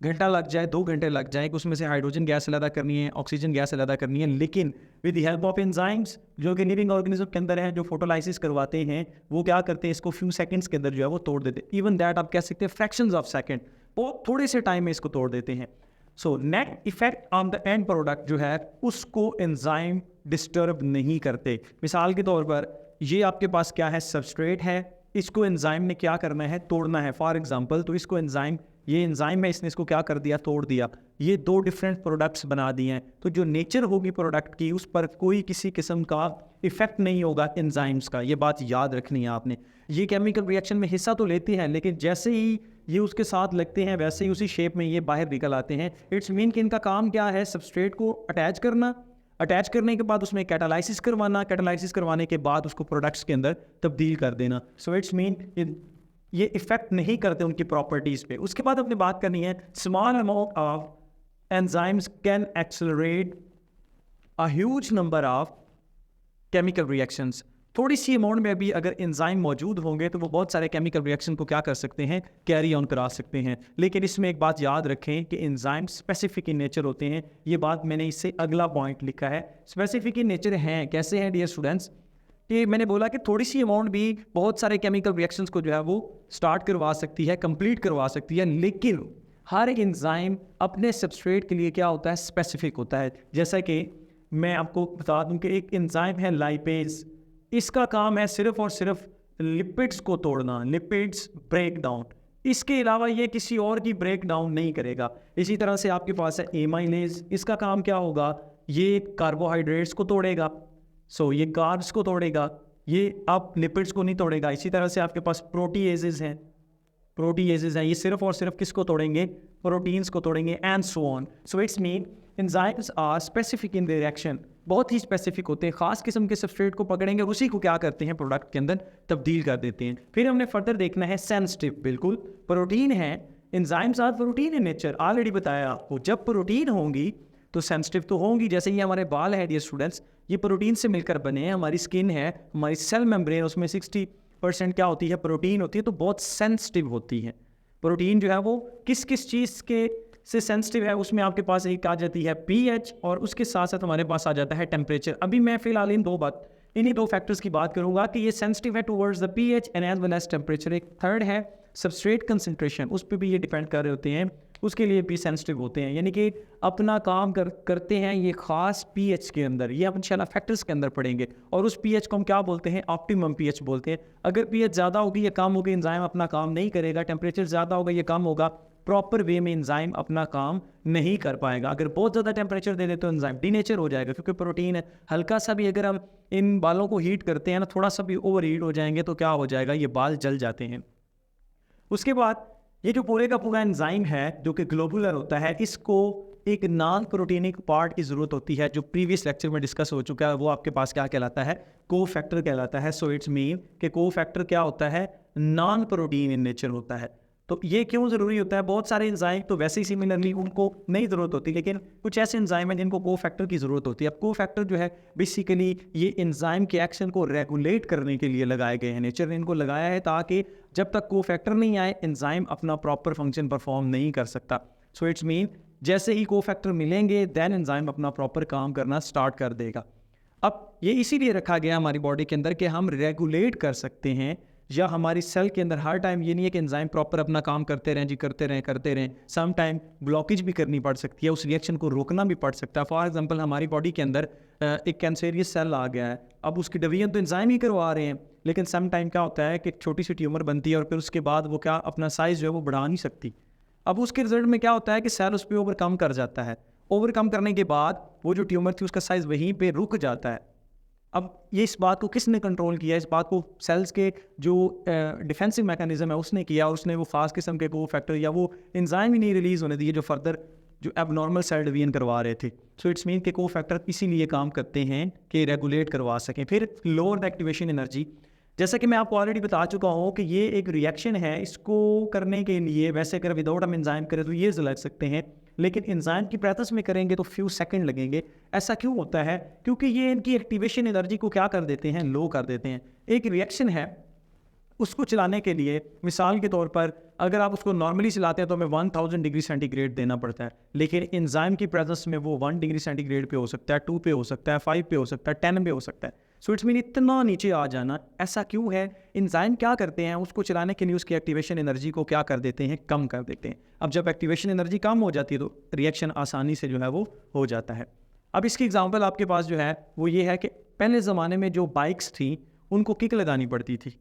घंटा लग जाए, 2 घंटे लग जाए, उसमें से हाइड्रोजन गैस अलग करनी है, ऑक्सीजन गैस अलग करनी है, लेकिन with the help of enzymes जो कि लिविंग ऑर्गेनिज्म के अंदर है, जो फोटोलाइसिस करवाते हैं, वो क्या करते हैं, इसको फ्यू सेकंड्स के अंदर जो है वो तोड़ देते हैं। इवन दैट आप कह सकते हैं फ्रैक्शंस ऑफ सेकंड, वो थोड़े से टाइम में इसको तोड़ देते हैं। So net effect on the end product जो है उसको एंजाइम डिस्टर्ब नहीं करते। मिसाल के तौर पर ये आपके पास क्या है, सबस्ट्रेट है, इसको एंजाइम ने क्या करना है, तोड़ना है फॉर एग्जांपल। तो इसको एंजाइम, ये एंजाइम है, इसने इसको क्या कर दिया, तोड़ दिया। ये 2 डिफरेंट प्रोडक्ट्स बना दिए हैं। तो जो नेचर होगी प्रोडक्ट की उस पर कोई किसी किस्म का इफेक्ट नहीं होगा एंजाइम्स का, ये बात याद रखनी है आपने। ये केमिकल रिएक्शन में हिस्सा तो लेते हैं, लेकिन जैसे ही ये उसके साथ लगते हैं वैसे ही उसी शेप में ये बाहर निकल आते हैं। इट्स मीन कि इनका काम क्या है, सबस्ट्रेट को अटैच करना, अटैच करने के बाद उसमें कैटालाइसिस करवाना, कैटालाइसिस करवाने के बाद उसको प्रोडक्ट्स के अंदर तब्दील कर देना। सो इट्स मीन ये इफेक्ट नहीं करते उनकी प्रॉपर्टीज़ पे। उसके बाद अपने बात करनी है, small amount of enzymes can accelerate a huge number of chemical reactions थोड़ी सी अमाउंट में भी अगर एंजाइम मौजूद होंगे तो वो बहुत सारे केमिकल रिएक्शन को क्या कर सकते हैं, कैरी ऑन करा सकते हैं। लेकिन इसमें एक बात याद रखें कि एंजाइम स्पेसिफिक इन नेचर होते हैं। ये बात मैंने इससे अगला पॉइंट लिखा है, स्पेसिफिक इन नेचर हैं। कैसे हैं डियर स्टूडेंट्स, कि मैंने बोला कि थोड़ी सी अमाउंट भी बहुत सारे केमिकल रिएक्शंस को जो है वो स्टार्ट करवा सकती है, कंप्लीट करवा सकती है। लेकिन हर एक एंजाइम अपने सबस्ट्रेट के लिए क्या होता है, स्पेसिफिक होता है। जैसा कि मैं आपको बता दूं कि एक एंजाइम है लाइपेज, इसका काम है सिर्फ और सिर्फ लिपिड्स को तोड़ना, लिपिड्स ब्रेक डाउन। इसके अलावा ये किसी और की ब्रेक डाउन नहीं करेगा। इसी तरह से आपके पास है एमाइलेज, इसका काम क्या होगा, ये कार्बोहाइड्रेट्स को तोड़ेगा, ये कार्ब्स को तोड़ेगा, ये आप लिपिड्स को नहीं तोड़ेगा। इसी तरह से आपके पास प्रोटीएजेस हैं, ये सिर्फ और सिर्फ किसको तोड़ेंगे, प्रोटीन्स को तोड़ेंगे, and so on. So it's mean enzymes are specific in their action, बहुत ही स्पेसिफिक होते हैं, खास किस्म के सबस्ट्रेट को पकड़ेंगे और उसी को क्या करते हैं, प्रोडक्ट के अंदर तब्दील कर देते हैं। फिर हमने फर्दर देखना है सेंसिटिव, बिल्कुल प्रोटीन है, enzymes are protein in nature, already बताया आपको। जब प्रोटीन होंगी तो सेंसिटिव तो होंगी। जैसे ये हमारे बाल है डियर स्टूडेंट्स, ये प्रोटीन से मिलकर बने हैं। हमारी स्किन है, हमारी सेल मेम्ब्रेन, उसमें 60% क्या होती है, प्रोटीन होती है, तो बहुत सेंसिटिव होती है। प्रोटीन जो है वो किस किस चीज़ के से सेंसिटिव है, उसमें आपके पास एक आ जाती है पीएच, और उसके साथ साथ हमारे पास आ जाता है टेम्परेचर। अभी मैं फिलहाल इन्हीं दो फैक्टर्स की बात करूंगा कि ये सेंसिटिव है towards the pH and as well as temperature. एक थर्ड है सबस्ट्रेट कंसंट्रेशन, उस पर भी ये डिपेंड कर रहे होते हैं, उसके लिए भी सेंसिटिव होते हैं। यानी कि अपना काम करते हैं ये खास पीएच के अंदर, ये हम इंशाल्लाह फैक्टर्स के अंदर पढ़ेंगे। और उस पीएच को हम क्या बोलते हैं, ऑप्टिमम पीएच बोलते हैं। अगर पीएच ज़्यादा होगी या कम होगी, एंजाइम अपना काम नहीं करेगा। टेम्परेचर ज़्यादा होगा या कम होगा, प्रॉपर वे में एंजाइम अपना काम नहीं कर पाएगा। अगर बहुत ज़्यादा टेम्परेचर दे दे तो एंजाइम डीनेचर हो जाएगा, क्योंकि प्रोटीन है। हल्का सा भी अगर हम इन बालों को हीट करते हैं ना, थोड़ा सा भी ओवर हीट हो जाएंगे तो क्या हो जाएगा, ये बाल जल जाते हैं। उसके बाद ये जो पूरे का पूरा एंजाइम है जो कि ग्लोबुलर होता है, इसको एक नॉन प्रोटीनिक पार्ट की ज़रूरत होती है, जो प्रीवियस लेक्चर में डिस्कस हो चुका है। वो आपके पास क्या कहलाता है, को फैक्टर कहलाता है। सो इट्स मीन कि को फैक्टर क्या होता है, नॉन प्रोटीन इन नेचर होता है। तो ये क्यों ज़रूरी होता है, बहुत सारे एंजाइम तो वैसे ही सिमिलरली उनको नहीं ज़रूरत होती, लेकिन कुछ ऐसे एंजाइम हैं जिनको को फैक्टर की ज़रूरत होती है। अब को फैक्टर जो है बेसिकली ये एंजाइम के एक्शन को रेगुलेट करने के लिए लगाए गए हैं। नेचर ने इनको लगाया है ताकि जब तक को फैक्टर नहीं आए, एंजाइम अपना प्रॉपर फंक्शन परफॉर्म नहीं कर सकता। सो इट्स मीन जैसे ही को फैक्टर मिलेंगे देन एंजाइम अपना प्रॉपर काम करना स्टार्ट कर देगा। अब ये इसीलिए रखा गया हमारी बॉडी के अंदर कि हम रेगुलेट कर सकते हैं, या हमारी सेल के अंदर हर टाइम ये नहीं है कि एंजाइम प्रॉपर अपना काम करते रहें जी, करते रहें। सम टाइम ब्लॉकेज भी करनी पड़ सकती है, उस रिएक्शन को रोकना भी पड़ सकता है। फॉर एग्जांपल हमारी बॉडी के अंदर एक कैंसरियस सेल आ गया है, अब उसकी डिवीजन तो एंजाइम ही करवा रहे हैं, लेकिन सम टाइम क्या होता है कि एक छोटी सी ट्यूमर बनती है और फिर उसके बाद वो क्या अपना साइज़ जो है वो बढ़ा नहीं सकती। अब उसके रिजल्ट में क्या होता है कि सेल उस पर ओवरकम कर जाता है। ओवरकम करने के बाद वो जो ट्यूमर थी उसका साइज़ वहीं पर रुक जाता है। अब ये इस बात को किसने कंट्रोल किया, इस बात को सेल्स के जो डिफेंसिव मैकेनिज्म है उसने किया। उसने वो खास किस्म के को फैक्टर या वो एंजाइम ही नहीं रिलीज़ होने दिए जो फर्दर जो एबनॉर्मल सेल डिवीजन करवा रहे थे। सो इट्स मीन के को फैक्टर इसीलिए काम करते हैं कि रेगुलेट करवा सकें। फिर लोअर द एक्टिवेशन एनर्जी, जैसा कि मैं आपको ऑलरेडी बता चुका हूँ कि ये एक रिएक्शन है, इसको करने के लिए वैसे अगर विदाउट हम एंजाइम करें तो ये लग सकते हैं, लेकिन एंजाइम की प्रेजेंस में करेंगे तो फ्यू सेकंड लगेंगे। ऐसा क्यों होता है, क्योंकि ये इनकी एक्टिवेशन एनर्जी को क्या कर देते हैं, लो कर देते हैं। एक रिएक्शन है, उसको चलाने के लिए मिसाल के तौर पर अगर आप उसको नॉर्मली चलाते हैं तो हमें 1000 डिग्री सेंटीग्रेड देना पड़ता है, लेकिन एंजाइम की प्रेजेंस में वो 1 डिग्री सेंटीग्रेड पे हो सकता है, 2 पे हो सकता है, 5 पे हो सकता है, 10 पे हो सकता है। सो इट्स मीन इतना नीचे आ जाना। ऐसा क्यों है, एंजाइम क्या करते हैं, उसको चलाने के लिए उसकी एक्टिवेशन एनर्जी को क्या कर देते हैं, कम कर देते हैं। अब जब एक्टिवेशन एनर्जी कम हो जाती है तो रिएक्शन आसानी से जो है वो हो जाता है। अब इसकी एग्जांपल आपके पास जो है वो ये है कि पहले ज़माने में जो बाइक्स थी उनको किक लगानी पड़ती थी,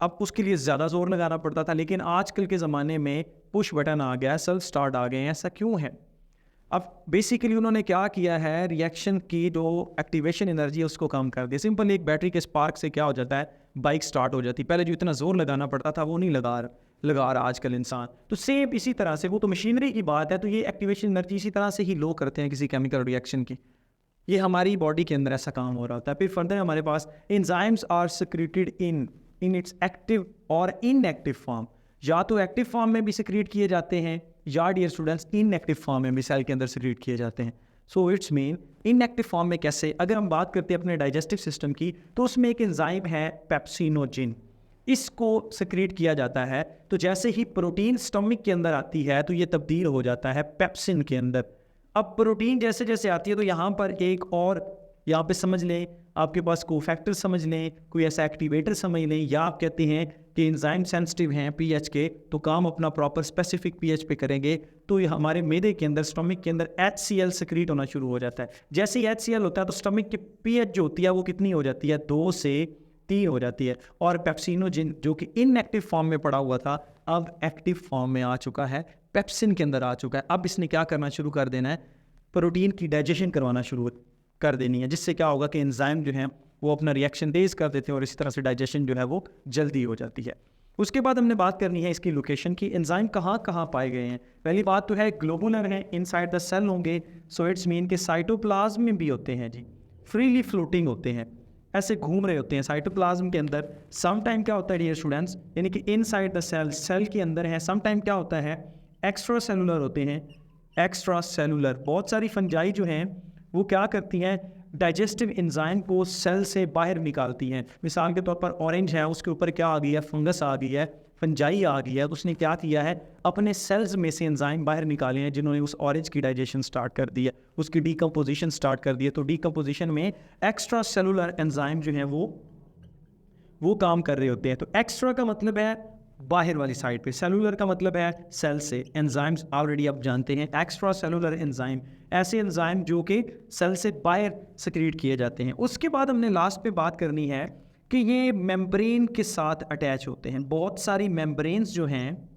अब उसके लिए ज़्यादा जोर लगाना पड़ता था, लेकिन आजकल के ज़माने में पुश बटन आ गया, सेल्फ स्टार्ट आ गए हैं। ऐसा क्यों है, अब बेसिकली उन्होंने क्या किया है, रिएक्शन की जो एक्टिवेशन एनर्जी है उसको कम कर दिया। सिंपल एक बैटरी के स्पार्क से क्या हो जाता है, बाइक स्टार्ट हो जाती है। पहले जो इतना जोर लगाना पड़ता था वो नहीं लगा रहा आजकल इंसान। तो सेम इसी तरह से, वो तो मशीनरी की बात है, तो ये एक्टिवेशन एनर्जी इसी तरह से ही लो करते हैं किसी केमिकल रिएक्शन की। ये हमारी बॉडी के अंदर ऐसा काम हो रहा होता है। फिर फर्दर हमारे पास enzymes are secreted in its active और इनएक्टिव फॉर्म। या तो एक्टिव फॉर्म में भी सिक्रीट किए जाते हैं या डियर स्टूडेंट्स इनएक्टिव फॉर्म में भी सेल के अंदर सिक्रीट किए जाते हैं। सो इट्स मीन इनएक्टिव फॉर्म में कैसे, अगर हम बात करते हैं अपने डाइजेस्टिव सिस्टम की, तो उसमें एक एंजाइम है पेप्सिनोजिन, इसको सिक्रीट किया जाता है। तो जैसे ही प्रोटीन स्टमक के अंदर आती है तो ये तब्दील हो जाता है पेप्सिन के अंदर। अब प्रोटीन जैसे जैसे आती है तो यहाँ पर एक और, यहाँ पे समझ लें आपके पास कोफैक्टर समझ लें, कोई ऐसा एक्टिवेटर समझ लें, या आप कहते हैं कि एंजाइम सेंसिटिव हैं पीएच के, तो काम अपना प्रॉपर स्पेसिफिक पीएच पे करेंगे, तो ये हमारे मैदे के अंदर, स्टमक के अंदर HCl सिक्रीट होना शुरू हो जाता है। जैसे ही HCl होता है तो स्टमक की पीएच जो होती है वो कितनी हो जाती है, 2 से 3 हो जाती है। और पेप्सिनोजिन जो कि इनएक्टिव फॉर्म में पड़ा हुआ था अब एक्टिव फॉर्म में आ चुका है, पेप्सिन के अंदर आ चुका है। अब इसने क्या करना शुरू कर देना है, प्रोटीन की डाइजेशन करवाना शुरू कर देनी है, जिससे क्या होगा कि एंजाइम जो है वो अपना रिएक्शन तेज कर देते हैं और इसी तरह से डाइजेशन जो है वो जल्दी हो जाती है। उसके बाद हमने बात करनी है इसकी लोकेशन की, एंजाइम कहाँ कहाँ पाए गए हैं। पहली बात तो है ग्लोबुलर है, इनसाइड द सेल होंगे, सो इट्स मीन के साइटोप्लाज्म में भी होते हैं जी, फ्रीली फ्लोटिंग होते हैं, ऐसे घूम रहे होते हैं साइटोप्लाज्म के अंदर। सम टाइम क्या होता है डियर स्टूडेंट्स, यानी कि इनसाइड द सेल, सेल के अंदर है। सम टाइम क्या होता है एक्स्ट्रा सेलुलर होते हैं, एक्स्ट्रा सेलुलर। बहुत सारी फंजाई जो हैं वो क्या करती हैं, डाइजेस्टिव एंजाइम को सेल से बाहर निकालती हैं। मिसाल के तौर पर ऑरेंज है, उसके ऊपर क्या आ गई है, फंगस आ गई है, फंजाई आ गई है, तो उसने क्या किया है, अपने सेल्स में से एंजाइम बाहर निकाले हैं जिन्होंने उस ऑरेंज की डाइजेशन स्टार्ट कर दी है, उसकी डीकम्पोजिशन स्टार्ट कर दी है। तो डीकम्पोजिशन में एक्स्ट्रा सेलुलर एंजाइम जो है वो काम कर रहे होते हैं। तो एक्स्ट्रा का मतलब है बाहर वाली साइड पे, सेलुलर का मतलब है सेल से। एंजाइम्स ऑलरेडी आप जानते हैं, एक्स्ट्रा सेलुलर एंजाइम, ऐसे एंजाइम जो कि सेल से बाहर सिक्रीट किए जाते हैं। उसके बाद हमने लास्ट पे बात करनी है कि ये मेम्ब्रेन के साथ अटैच होते हैं। बहुत सारी मेम्ब्रेन्स जो हैं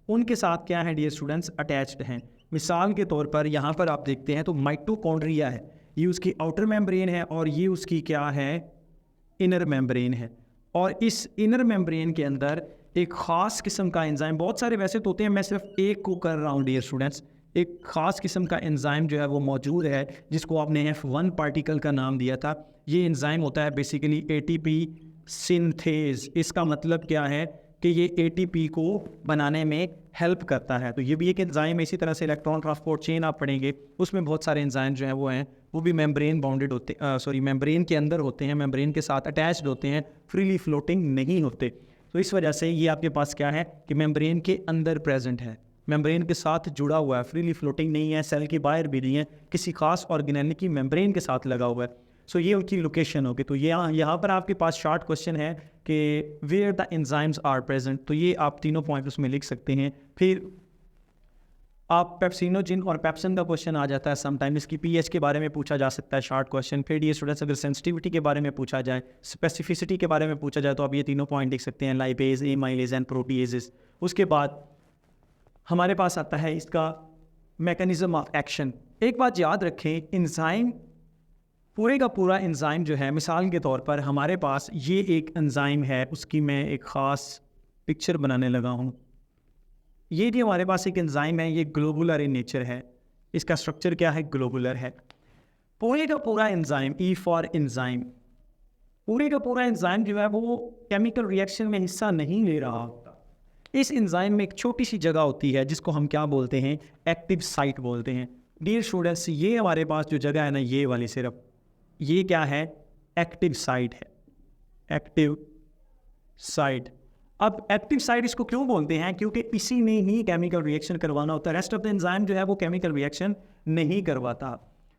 उनके साथ क्या है डियर स्टूडेंट्स, अटैच्ड हैं। मिसाल के तौर पर यहाँ पर आप देखते हैं तो माइटोकॉन्ड्रिया है, ये उसकी आउटर मेम्ब्रेन है और ये उसकी क्या है, इनर मेम्ब्रेन है। और इस इनर मेम्ब्रेन के अंदर एक ख़ास किस्म का एंजाइम, बहुत सारे वैसे तो होते हैं, मैं सिर्फ एक को कर रहा हूँ डियर स्टूडेंट्स, एक ख़ास किस्म का एंजाइम जो है वो मौजूद है जिसको आपने F1 पार्टिकल का नाम दिया था। ये एंजाइम होता है बेसिकली ATP सिंथेज। इसका मतलब क्या है कि ये ATP को बनाने में हेल्प करता है, तो ये भी एक एंजाइम है। इसी तरह से इलेक्ट्रॉन ट्रांसपोर्ट चेन आप पढ़ेंगे, उसमें बहुत सारे एंजाइम जो हैं वो भी मेम्ब्रेन बाउंडेड होते, मेम्ब्रेन के अंदर होते हैं, मेम्ब्रेन के साथ अटैच्ड होते हैं, फ्रीली फ्लोटिंग नहीं होते। तो इस वजह से ये आपके पास क्या है कि मेम्ब्रेन के अंदर प्रेजेंट है, मेम्ब्रेन के साथ जुड़ा हुआ है, फ्रीली फ्लोटिंग नहीं है, सेल के बाहर भी नहीं है, किसी खास ऑर्गेनेल की मेम्ब्रेन के साथ लगा हुआ है। सो ये उनकी लोकेशन होगी। तो यहाँ पर आपके पास शॉर्ट क्वेश्चन है कि where the enzymes are present, तो ये आप तीनों पॉइंट उसमें लिख सकते हैं। फिर आप पेप्सिनोजिन और पेप्सिन का क्वेश्चन आ जाता है समटाइम, इसकी पीएच के बारे में पूछा जा सकता है शॉर्ट क्वेश्चन। फिर ये स्टूडेंट्स अगर सेंसिटिविटी के बारे में पूछा जाए, स्पेसिफिसिटी के बारे में पूछा जाए, तो आप ये तीनों पॉइंट लिख सकते हैं, लाइपेज, एमाइलेज एंड प्रोटीएजेस। उसके बाद हमारे पास आता है इसका मैकेनिज्म ऑफ एक्शन। एक बात याद रखें, एंजाइम पूरे का पूरा एंजाइम जो है, मिसाल के तौर पर हमारे पास ये एक एंजाइम है, उसकी मैं एक ख़ास पिक्चर बनाने लगा हूँ। ये जो हमारे पास एक एंजाइम है, ये ग्लोबुलर इन नेचर है, इसका स्ट्रक्चर क्या है, ग्लोबुलर है। पूरे का पूरा एंजाइम, E फॉर एंजाइम, पूरे का पूरा एंजाइम जो है वो केमिकल रिएक्शन में हिस्सा नहीं ले रहा होता। इस एंजाइम में एक छोटी सी जगह होती है जिसको हम क्या बोलते हैं, एक्टिव साइट बोलते हैं। डियर स्टूडेंट्स, ये हमारे पास जो जगह है ना, ये वाली सिर्फ, ये क्या है, एक्टिव साइट है, एक्टिव साइट। अब एक्टिव साइट इसको क्यों बोलते हैं, क्योंकि इसी ने ही केमिकल रिएक्शन करवाना होता है, रेस्ट ऑफ द एंजाइम जो है वो केमिकल रिएक्शन नहीं करवाता।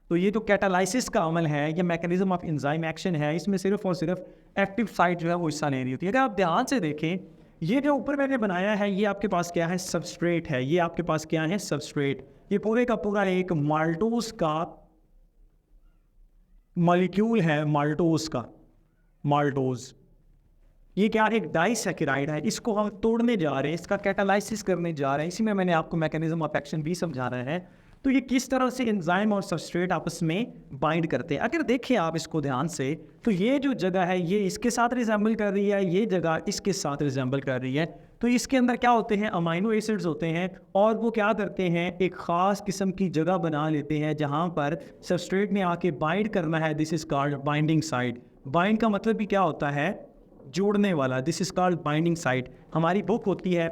तो ये जो कैटालाइसिस का अमल है, ये मैकेनिज्म ऑफ एंजाइम एक्शन है, इसमें सिर्फ और सिर्फ एक्टिव साइट जो है वो हिस्सा ले रही होती है। अगर आप ध्यान से देखें, ये जो ऊपर मैंने बनाया है, ये आपके पास क्या है, सबस्ट्रेट है। ये आपके पास क्या है, सबस्ट्रेट। ये पूरे का पूरा एक माल्टोज का मॉलिक्यूल है, माल्टोज का, माल्टोज। ये क्या है, एक डाइसैकेराइड है, इसको हम तोड़ने जा रहे हैं, इसका कैटालाइसिस करने जा रहे हैं। इसी में मैंने आपको मैकेनिज्म ऑफ एक्शन भी समझा रहा है। तो ये किस तरह से एंजाइम और सबस्ट्रेट आपस में बाइंड करते हैं। अगर देखें आप इसको ध्यान से, तो ये जो जगह है ये इसके साथ रिजेंबल कर रही है, ये जगह इसके साथ रिजेंबल कर रही है। तो इसके अंदर क्या होते हैं, अमाइनो एसिड्स होते हैं, और वो क्या करते हैं, एक ख़ास किस्म की जगह बना लेते हैं जहाँ पर सबस्ट्रेट ने आके बाइंड करना है। This is called binding site. Bind का मतलब भी क्या होता है, जोड़ने वाला। This is called binding site. हमारी बुक होती है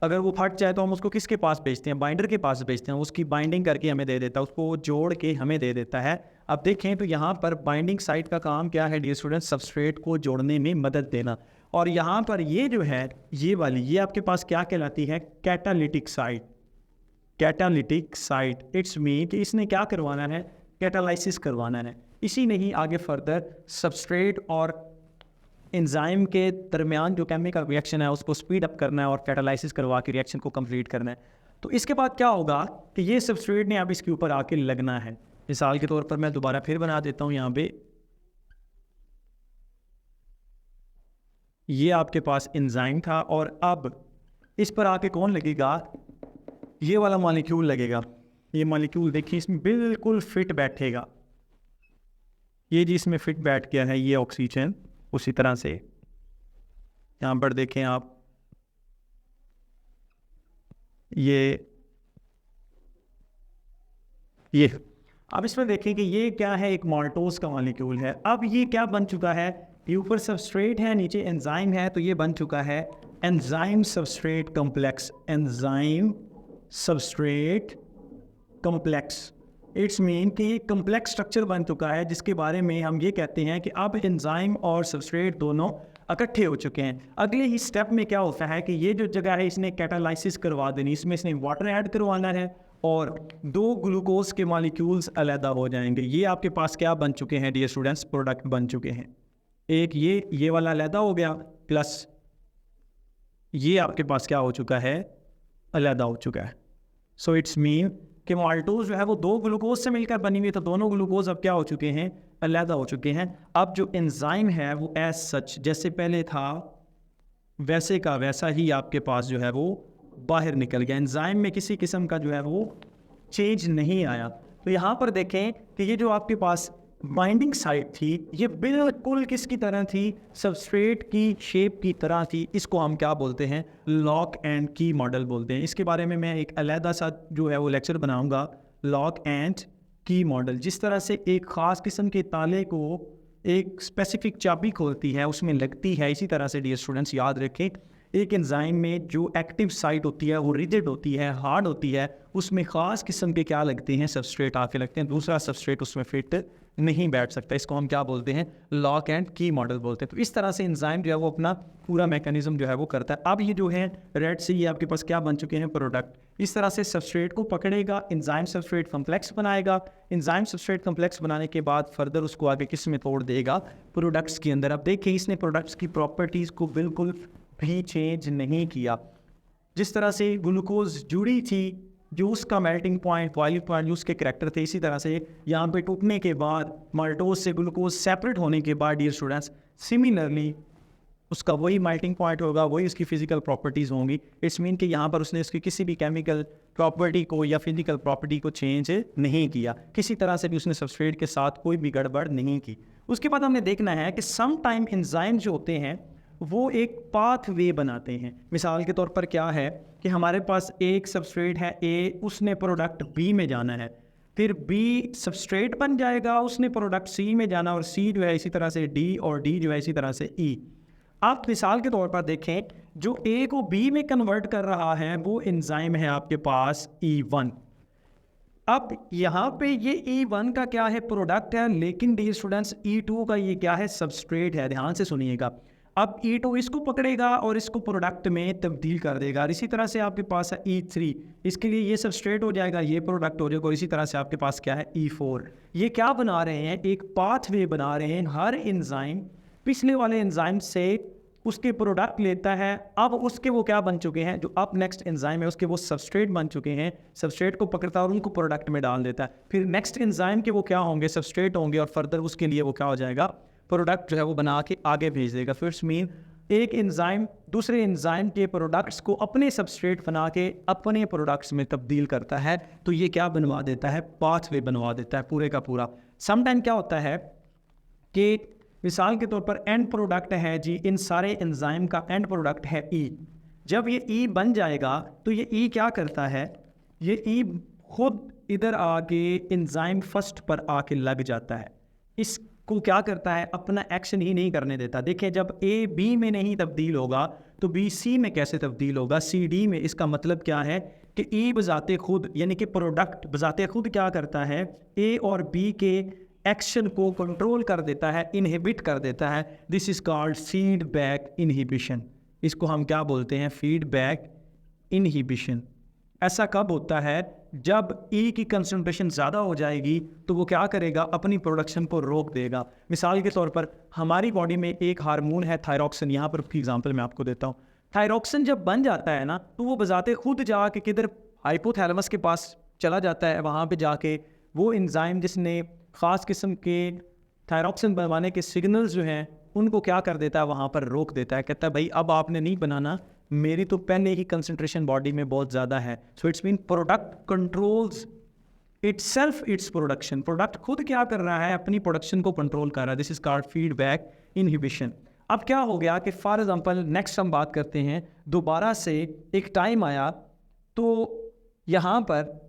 अगर वो फट जाए तो हम उसको किसके पास भेजते हैं, बाइंडर के पास भेजते हैं, उसकी बाइंडिंग करके हमें दे देता है, उसको जोड़ के हमें दे देता है। अब देखें तो यहाँ पर बाइंडिंग साइट का काम क्या है डियर स्टूडेंट, सबस्ट्रेट को जोड़ने में मदद देना। और यहाँ पर ये जो है ये वाली, ये आपके पास क्या कहलाती है, catalytic site. Catalytic site it's mean कि इसने क्या करवाना है, कैटालाइसिस करवाना है। इसी नहीं आगे फर्दर सबस्ट्रेट और एंजाइम के दरमियान जो केमिकल रिएक्शन है उसको स्पीड अप करना है और कैटालाइसिस करवा के रिएक्शन को कंप्लीट करना है। तो इसके बाद क्या होगा कि ये सबस्ट्रेट ने अब इसके ऊपर आके लगना है। मिसाल के तौर पर मैं दोबारा फिर बना देता हूँ, यहाँ पे ये आपके पास एंजाइम था और अब इस पर आके कौन लगेगा, ये वाला मॉलिक्यूल लगेगा। ये मॉलिक्यूल देखिए इसमें बिल्कुल फिट बैठेगा, ये जी इसमें फिट बैठ गया है ये ऑक्सीजन। उसी तरह से यहाँ पर देखें आप, ये अब इसमें देखें कि ये क्या है, एक माल्टोज का मॉलिक्यूल है। अब ये क्या बन चुका है, ये ऊपर सबस्ट्रेट है नीचे एंजाइम है, तो ये बन चुका है enzyme substrate complex. Enzyme substrate complex it's mean कि ये कॉम्प्लेक्स स्ट्रक्चर बन चुका है, जिसके बारे में हम ये कहते हैं कि अब एंजाइम और सबस्ट्रेट दोनों इकट्ठे हो चुके हैं। अगले ही स्टेप में क्या होता है कि ये जो जगह है इसने कैटालाइसिस करवा देनी, इसमें इसने वाटर ऐड करवाना है और 2 ग्लूकोज के मॉलिक्यूल्स अलहदा हो जाएंगे। ये आपके पास क्या बन चुके हैं डियर स्टूडेंट्स, प्रोडक्ट बन चुके हैं। एक ये वाला अलहदा हो गया, प्लस ये आपके पास क्या हो चुका है, अलहदा हो चुका है। सो इट्स मीन कि माल्टोज जो है वो 2 ग्लूकोज से मिलकर बनी हुई है, तो दोनों ग्लूकोज अब क्या हो चुके हैं, अलहदा हो चुके हैं। अब जो एंजाइम है वो एज सच जैसे पहले था वैसे का वैसा ही आपके पास जो है वो बाहर निकल गया। एंजाइम में किसी किस्म का जो है वो चेंज नहीं आया। तो यहाँ पर देखें कि ये जो आपके पास बाइंडिंग साइट थी ये बिल्कुल किसकी तरह थी, सबस्ट्रेट की शेप की तरह थी। इसको हम क्या बोलते हैं, लॉक एंड की मॉडल बोलते हैं। इसके बारे में मैं एक अलहदा सा जो है वो लेक्चर बनाऊंगा, लॉक एंड की मॉडल। जिस तरह से एक ख़ास किस्म के ताले को एक स्पेसिफिक चाबी खोलती है उसमें लगती है, इसी तरह से डियर स्टूडेंट्स याद रखें एक एंजाइम में जो एक्टिव साइट होती है वो रिजिड होती है, हार्ड होती है, उसमें ख़ास किस्म के क्या लगते हैं, सबस्ट्रेट आके लगते हैं, दूसरा सबस्ट्रेट उसमें फिट नहीं बैठ सकता। इसको हम क्या बोलते हैं, लॉक एंड की मॉडल बोलते हैं। तो इस तरह से एंजाइम जो है वो अपना पूरा मैकेनिज्म जो है वो करता है। अब ये जो है रेड से ये आपके पास क्या बन चुके हैं, प्रोडक्ट। इस तरह से सबस्ट्रेट को पकड़ेगा, एंजाइम सबस्ट्रेट कम्प्लेक्स बनाएगा, एंजाइम सबस्ट्रेट कम्प्लेक्स बनाने के बाद फर्दर उसको आगे किस में तोड़ देगा, प्रोडक्ट्स के अंदर। अब देखिए इसने प्रोडक्ट्स की प्रॉपर्टीज़ को बिल्कुल भी चेंज नहीं किया। जिस तरह से ग्लूकोज जुड़ी थी, जो उसका मेल्टिंग पॉइंट, बॉइलिंग पॉइंट, उसके करैक्टर थे, इसी तरह से यहाँ पे टूटने के बाद माल्टोज से ग्लूकोज सेपरेट होने के बाद डियर स्टूडेंट्स सिमिलरली उसका वही मेल्टिंग पॉइंट होगा, वही उसकी फिजिकल प्रॉपर्टीज़ होंगी। इट्स मीन कि यहाँ पर उसने उसकी किसी भी केमिकल प्रॉपर्टी को या फिजिकल प्रॉपर्टी को चेंज नहीं किया, किसी तरह से भी उसने सबस्ट्रेट के साथ कोई भी गड़बड़ नहीं की। उसके बाद हमने देखना है कि सम टाइम एंजाइम जो होते हैं वो एक पाथ वे बनाते हैं। मिसाल के तौर पर क्या है कि हमारे पास एक सबस्ट्रेट है ए, उसने प्रोडक्ट बी में जाना है, फिर बी सबस्ट्रेट बन जाएगा, उसने प्रोडक्ट सी में जाना, और सी जो है इसी तरह से डी, और डी जो है इसी तरह से ई। आप मिसाल के तौर पर देखें जो ए को बी में कन्वर्ट कर रहा है वो एंजाइम है आपके पास E1। अब यहाँ पे ये E1 का क्या है, प्रोडक्ट है, लेकिन डियर स्टूडेंट्स E2 का ये क्या है, सबस्ट्रेट है। ध्यान से सुनिएगा। अब E2 इसको पकड़ेगा और इसको प्रोडक्ट में तब्दील कर देगा, और इसी तरह से आपके पास है E3, इसके लिए ये सबस्ट्रेट हो जाएगा, ये प्रोडक्ट हो जाएगा, और इसी तरह से आपके पास क्या है, E4। ये क्या बना रहे हैं, एक पाथवे बना रहे हैं। हर एंजाइम पिछले वाले एंजाइम से उसके प्रोडक्ट लेता है, अब उसके वो क्या बन चुके हैं, जो अब नेक्स्ट एंजाइम है उसके वो सबस्ट्रेट बन चुके हैं, सबस्ट्रेट को पकड़ता है और उनको प्रोडक्ट में डाल देता है। फिर नेक्स्ट एंजाइम के वो क्या होंगे, सबस्ट्रेट होंगे, और फर्दर उसके लिए वो क्या हो जाएगा, प्रोडक्ट जो है वो बना के आगे भेज देगा। फिर मीन एक एंजाइम दूसरे एंजाइम के प्रोडक्ट्स को अपने सबस्ट्रेट बना के अपने प्रोडक्ट्स में तब्दील करता है। तो ये क्या बनवा देता है, पाथवे बनवा देता है पूरे का पूरा। समटाइम क्या होता है कि मिसाल के तौर पर एंड प्रोडक्ट है जी, इन सारे एंजाइम का एंड प्रोडक्ट है ई। जब ये ई बन जाएगा तो ये ई क्या करता है, ये ई खुद इधर आके एंजाइम फर्स्ट पर आके लग जाता है। इस को क्या करता है, अपना एक्शन ही नहीं करने देता। देखें, जब ए बी में नहीं तब्दील होगा तो बी सी में कैसे तब्दील होगा, सी डी में। इसका मतलब क्या है कि ई बजाते खुद, यानी कि प्रोडक्ट बजाते खुद क्या करता है, ए और बी के एक्शन को कंट्रोल कर देता है, इनहिबिट कर देता है। This is called feedback inhibition. इसको हम क्या बोलते हैं, फीडबैक इनहिबिशन। ऐसा कब होता है, जब ई की कंसंट्रेशन ज़्यादा हो जाएगी तो वो क्या करेगा, अपनी प्रोडक्शन को रोक देगा। मिसाल के तौर पर हमारी बॉडी में एक हार्मोन है थायरॉक्सिन, यहाँ पर की एग्जांपल मैं आपको देता हूँ। थायरॉक्सिन जब बन जाता है ना, तो वो बजाते खुद जाके किधर, हाइपोथैलेमस के पास चला जाता है। वहाँ पे जाके वो एंजाइम जिसने ख़ास किस्म के थायरॉक्सिन बनवाने के सिग्नल्स जो हैं उनको क्या कर देता है, वहाँ पर रोक देता है। कहता है भाई अब आपने नहीं बनाना, मेरी तो पहले ही कंसंट्रेशन बॉडी में बहुत ज़्यादा है। सो it's mean product controls itself its production. Product खुद क्या कर रहा है, अपनी प्रोडक्शन को कंट्रोल कर रहा है। This is called feedback inhibition. अब क्या हो गया कि फॉर एग्जांपल नेक्स्ट हम बात करते हैं, दोबारा से एक टाइम आया तो यहाँ पर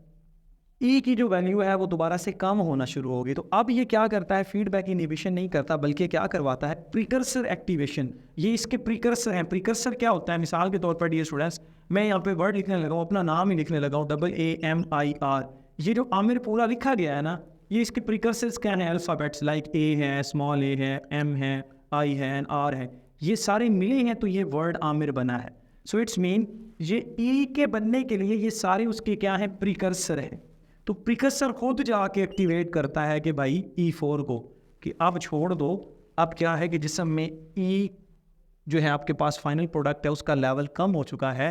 ई की जो वैल्यू है वो दोबारा से कम होना शुरू होगी। तो अब ये क्या करता है, फीडबैक इनहिबिशन नहीं करता, बल्कि क्या करवाता है, प्रीकर्सर एक्टिवेशन। ये इसके प्रीकर्सर हैं। प्रीकर्सर क्या होता है, मिसाल के तौर पर डियर स्टूडेंट्स, मैं यहाँ पे वर्ड लिखने लगा हूँ, अपना नाम ही लिखने लगा हूँ, AAMIR। ये जो आमिर पूरा लिखा गया है ना, ये इसके प्रीकर्सर्स क्या हैं, अल्फ़ाबेट्स लाइक ए है, स्मॉल ए है, एम है, आई है एंड आर है। ये सारे मिले हैं तो ये वर्ड आमिर बना है। सो इट्स मीन ये ई के बनने के लिए ये सारे उसके क्या हैं, प्रीकर्सर है। तो प्रीकर्सर खुद जाके एक्टिवेट करता है कि भाई E4 को, कि अब छोड़ दो। अब क्या है कि जिस्म में ई जो है आपके पास फाइनल प्रोडक्ट है उसका लेवल कम हो चुका है,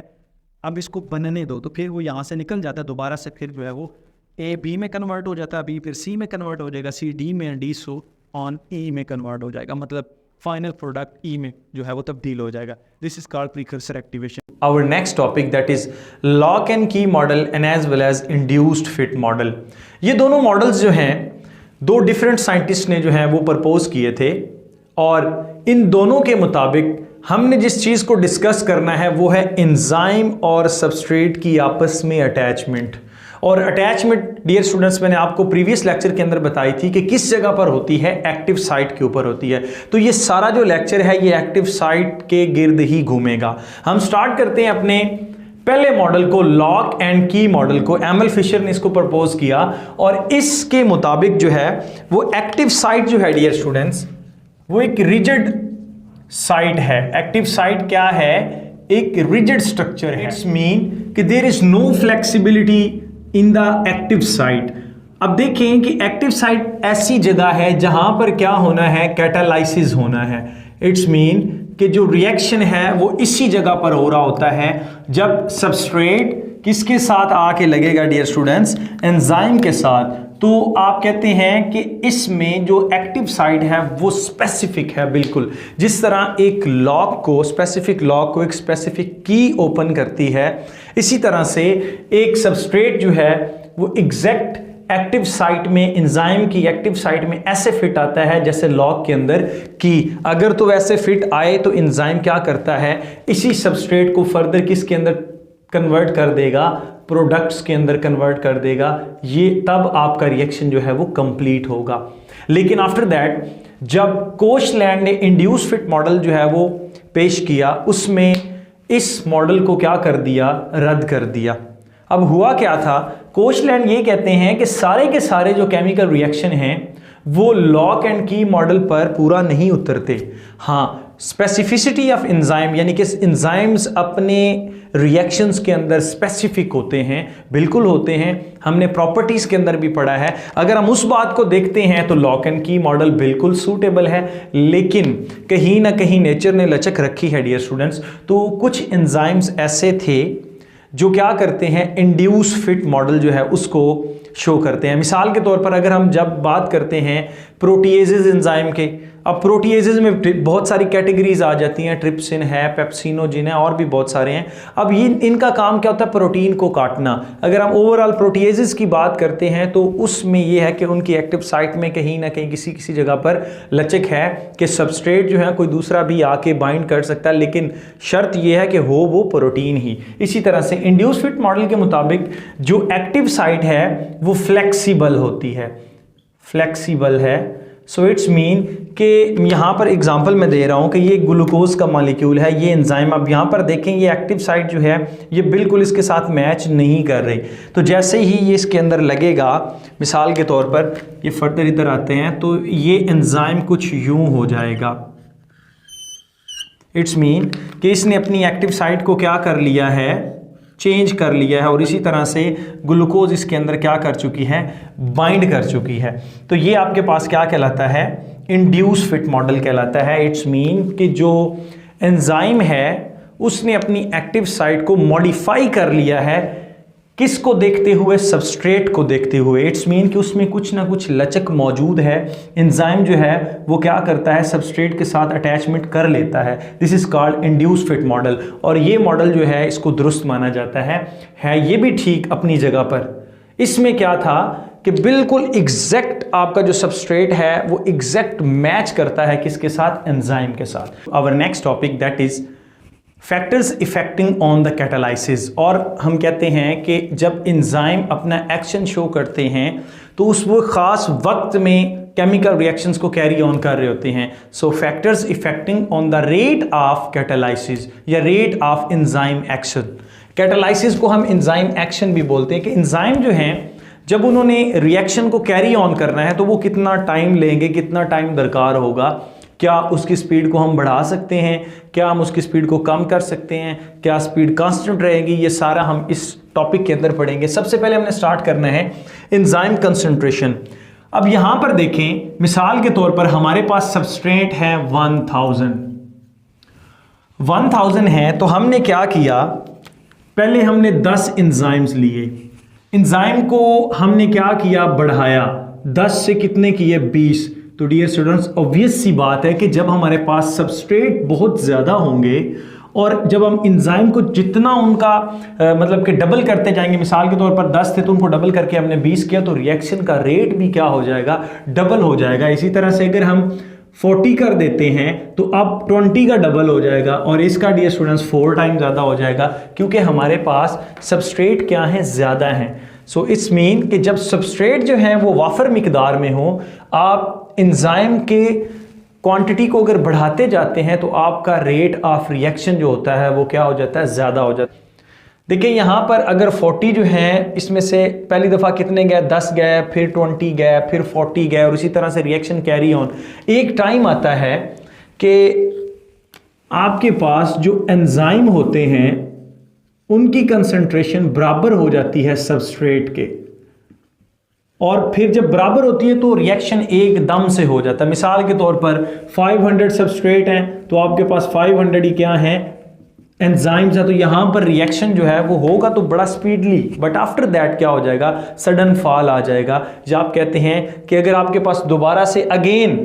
अब इसको बनने दो। तो फिर वो यहाँ से निकल जाता है, दोबारा से फिर जो है वो ए बी में कन्वर्ट हो जाता है, बी फिर सी में कन्वर्ट हो जाएगा, सी डी में, डी सो ऑन ई में कन्वर्ट हो जाएगा। मतलब फाइनल प्रोडक्ट ई में जो है वो तब्दील हो जाएगा। This is called precursor activation.
Our next topic that is lock and key model and as well as induced fit model. ये दोनों मॉडल्स जो हैं दो डिफरेंट साइंटिस्ट ने जो हैं वो प्रपोज किए थे, और इन दोनों के मुताबिक हमने जिस चीज़ को डिस्कस करना है वो है एंजाइम और सबस्ट्रेट की आपस में अटैचमेंट। और अटैचमेंट डियर स्टूडेंट्स मैंने आपको प्रीवियस लेक्चर के अंदर बताई थी कि किस जगह पर होती है, एक्टिव साइट के ऊपर होती है। तो ये सारा जो लेक्चर है ये एक्टिव साइट के गिर्द ही घूमेगा। हम स्टार्ट करते हैं अपने पहले मॉडल को, लॉक एंड की मॉडल को। एमएल फिशर ने इसको प्रपोज किया और इसके मुताबिक जो है वो एक्टिव साइट जो है डियर स्टूडेंट्स वो एक रिजिड साइट है। एक्टिव साइट क्या है, एक रिजिड स्ट्रक्चर है। इट्स मीन कि there is no flexibility in the active site. अब देखें कि एक्टिव साइट ऐसी जगह है जहां पर क्या होना है, कैटालाइसिस होना है। इट्स मीन कि जो रिएक्शन है वो इसी जगह पर हो रहा होता है। जब सबस्ट्रेट किसके साथ आके लगेगा डियर स्टूडेंट्स, एंजाइम के साथ, तो आप कहते हैं कि इसमें जो एक्टिव साइट है वो स्पेसिफिक है। बिल्कुल जिस तरह एक लॉक को, स्पेसिफिक लॉक को एक स्पेसिफिक की ओपन करती है, इसी तरह से एक सबस्ट्रेट जो है वो एग्जैक्ट एक्टिव साइट में, एंजाइम की एक्टिव साइट में ऐसे फिट आता है जैसे लॉक के अंदर की। अगर तो वैसे फिट आए तो एंजाइम क्या करता है, इसी सबस्ट्रेट को फर्दर किसके अंदर कन्वर्ट कर देगा, प्रोडक्ट्स के अंदर कन्वर्ट कर देगा। ये तब आपका रिएक्शन जो है वो कंप्लीट होगा। लेकिन आफ्टर दैट जब कोचलैंड ने इंड्यूस फिट मॉडल जो है वो पेश किया, उसमें इस मॉडल को क्या कर दिया, रद्द कर दिया। अब हुआ क्या था, कोचलैंड ये कहते हैं कि सारे के सारे जो केमिकल रिएक्शन हैं वो लॉक एंड की मॉडल पर पूरा नहीं उतरते। हाँ, स्पेसिफिसिटी ऑफ एंजाइम यानी कि एंजाइम्स अपने रिएक्शंस के अंदर स्पेसिफिक होते हैं, बिल्कुल होते हैं। हमने प्रॉपर्टीज के अंदर भी पढ़ा है। अगर हम उस बात को देखते हैं तो लॉक एंड की मॉडल बिल्कुल सूटेबल है, लेकिन कहीं ना कहीं नेचर ने लचक रखी है डियर स्टूडेंट्स। तो कुछ एंजाइम्स ऐसे थे जो क्या करते हैं, इंड्यूस फिट मॉडल जो है उसको शो करते हैं। मिसाल के तौर पर अगर हम जब बात करते हैं प्रोटीएजेज एंजाइम के, अब प्रोटीएजेज में बहुत सारी कैटेगरीज आ जाती हैं, ट्रिप्सिन है, पेप्सिनोजिन है और भी बहुत सारे हैं। अब ये इनका काम क्या होता है, प्रोटीन को काटना। अगर हम ओवरऑल प्रोटीएजेज की बात करते हैं तो उसमें ये है कि उनकी एक्टिव साइट में कहीं ना कहीं किसी किसी जगह पर लचक है कि सबस्ट्रेट जो है कोई दूसरा भी आके बाइंड कर सकता है, लेकिन शर्त यह है कि हो वो प्रोटीन ही। इसी तरह से इंड्यूस फिट मॉडल के मुताबिक जो एक्टिव साइट है वो फ्लेक्सिबल होती है, फ्लेक्सिबल है। सो इट्स मीन कि यहाँ पर एग्जांपल मैं दे रहा हूँ कि ये ग्लूकोज का मॉलिक्यूल है, ये एंजाइम, अब यहाँ पर देखें ये एक्टिव साइट जो है ये बिल्कुल इसके साथ मैच नहीं कर रही। तो जैसे ही ये इसके अंदर लगेगा, मिसाल के तौर पर ये फर्दर इधर आते हैं तो ये एंजाइम कुछ यूं हो जाएगा। इट्स मीन कि इसने अपनी एक्टिव साइट को क्या कर लिया है, चेंज कर लिया है, और इसी तरह से ग्लूकोज इसके अंदर क्या कर चुकी है, बाइंड कर चुकी है। तो ये आपके पास क्या कहलाता है, इंड्यूस फिट मॉडल कहलाता है। इट्स मीन कि जो एंजाइम है उसने अपनी एक्टिव साइट को मॉडिफाई कर लिया है, किसको देखते हुए, सबस्ट्रेट को देखते हुए। इट्स मीन कि उसमें कुछ ना कुछ लचक मौजूद है, एंजाइम जो है वो क्या करता है, सबस्ट्रेट के साथ अटैचमेंट कर लेता है। This is called induce fit model, और ये मॉडल जो है इसको दुरुस्त माना जाता है ये भी ठीक अपनी जगह पर। इसमें क्या था कि बिल्कुल एग्जैक्ट आपका जो सबस्ट्रेट है वो एग्जैक्ट मैच करता है किसके साथ, एंजाइम के साथ। Our next topic that is factors affecting on the catalysis. और हम कहते हैं कि जब एंजाइम अपना एक्शन शो करते हैं तो उस वो ख़ास वक्त में केमिकल रिएक्शंस को कैरी ऑन कर रहे होते हैं। So factors affecting on the rate of catalysis या rate of enzyme action. Catalysis को हम एंजाइम एक्शन भी बोलते हैं कि एंजाइम जो हैं जब उन्होंने रिएक्शन को कैरी ऑन करना है तो वो कितना टाइम लेंगे, कितना टाइम दरकार होगा, क्या उसकी स्पीड को हम बढ़ा सकते हैं, क्या हम उसकी स्पीड को कम कर सकते हैं, क्या स्पीड कांस्टेंट रहेगी, ये सारा हम इस टॉपिक के अंदर पढ़ेंगे। सबसे पहले हमने स्टार्ट करना है एंजाइम कंसंट्रेशन। अब यहां पर देखें, मिसाल के तौर पर हमारे पास सबस्ट्रेट है 1000 है, तो हमने क्या किया, पहले हमने 10 एंजाइम्स लिए, एंजाइम को हमने क्या किया, बढ़ाया, 10 से कितने किए, 20। तो डियर स्टूडेंट्स, ऑब्वियस सी बात है कि जब हमारे पास सबस्ट्रेट बहुत ज़्यादा होंगे और जब हम एंजाइम को जितना उनका मतलब कि डबल करते जाएंगे, मिसाल के तौर पर 10 थे तो उनको डबल करके हमने 20 किया, तो रिएक्शन का रेट भी क्या हो जाएगा, डबल हो जाएगा। इसी तरह से अगर हम 40 कर देते हैं तो अब 20 का डबल हो जाएगा, और इसका डियर स्टूडेंट्स 4 टाइम ज़्यादा हो जाएगा, क्योंकि हमारे पास सबस्ट्रेट क्या है, ज़्यादा हैं। सो इट्स मीन कि जब सबस्ट्रेट जो है वो वाफर मिकदार में हो, आप एंजाइम के क्वांटिटी को अगर बढ़ाते जाते हैं तो आपका रेट ऑफ रिएक्शन जो होता है वो क्या हो जाता है, ज़्यादा हो जाता है। देखिए यहाँ पर अगर 40 जो हैं, इसमें से पहली दफ़ा कितने गए, 10 गए, फिर 20 गए, फिर 40 गए, और इसी तरह से रिएक्शन कैरी ऑन। एक टाइम आता है कि आपके पास जो एंजाइम होते हैं उनकी कंसंट्रेशन बराबर हो जाती है सबस्ट्रेट के, और फिर जब बराबर होती है तो रिएक्शन एकदम से हो जाता है। मिसाल के तौर पर 500 सबस्ट्रेट हैं तो आपके पास 500 ही क्या हैं, एंजाइम्स है, तो यहां पर रिएक्शन जो है वो होगा तो बड़ा स्पीडली, बट आफ्टर दैट क्या हो जाएगा, सडन फॉल आ जाएगा। जब आप कहते हैं कि अगर आपके पास दोबारा से अगेन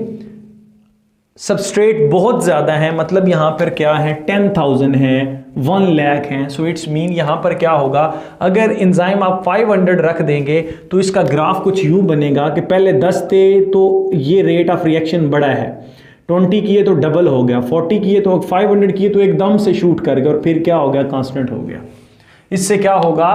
सबस्ट्रेट बहुत ज़्यादा है, मतलब यहाँ पर क्या है, 10,000 है, 1 लाख हैं, सो इट्स मीन यहाँ पर क्या होगा, अगर एंजाइम आप 500 रख देंगे तो इसका ग्राफ कुछ यूँ बनेगा कि पहले 10 थे तो ये रेट ऑफ रिएक्शन बड़ा है, 20 किए तो डबल हो गया, 40 किए तो 500 किए तो एकदम से शूट कर गया, और फिर क्या हो गया, कांस्टेंट हो गया। इससे क्या होगा,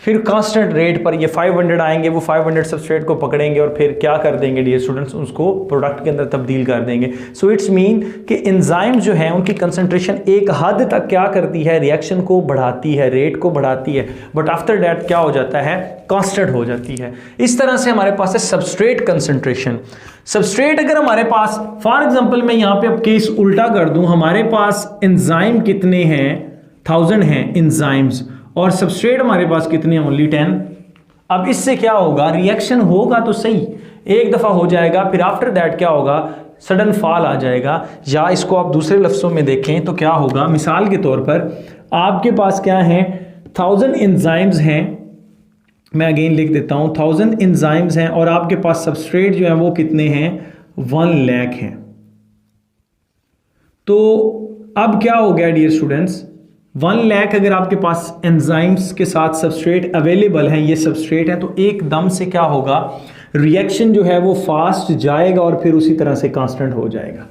फिर कांस्टेंट रेट पर ये 500 आएंगे, वो 500 सबस्ट्रेट को पकड़ेंगे और फिर क्या कर देंगे डियर स्टूडेंट्स, उसको प्रोडक्ट के अंदर तब्दील कर देंगे। सो इट्स मीन कि एंजाइम्स जो हैं उनकी कंसंट्रेशन एक हद तक क्या करती है, रिएक्शन को बढ़ाती है, रेट को बढ़ाती है, बट आफ्टर दैट क्या हो जाता है, कांस्टेंट हो जाती है। इस तरह से हमारे पास है सबस्ट्रेट कंसंट्रेशन। सबस्ट्रेट अगर हमारे पास, फॉर एग्जांपल मैं यहाँ पे अब केस उल्टा कर दूं, हमारे पास एंजाइम कितने हैं, 1000 हैं एंजाइम्स, और सबस्ट्रेट हमारे पास कितने हैं, ओनली 10। अब इससे क्या होगा, रिएक्शन होगा तो सही, एक दफ़ा हो जाएगा, फिर आफ्टर दैट क्या होगा, सडन फॉल आ जाएगा। या इसको आप दूसरे लफ्ज़ों में देखें तो क्या होगा, मिसाल के तौर पर आपके पास क्या है, 1000 एंजाइम्स हैं, मैं अगेन लिख देता हूँ, 1000 एंजाइम्स हैं, और आपके पास सबस्ट्रेट जो है वो कितने हैं, 1 लाख हैं। तो अब क्या हो गया डियर स्टूडेंट्स, 1 लाख अगर आपके पास एंजाइम्स के साथ सबस्ट्रेट अवेलेबल हैं, ये सबस्ट्रेट है, तो एकदम से क्या होगा, रिएक्शन जो है वो फास्ट जाएगा और फिर उसी तरह से कांस्टेंट हो जाएगा।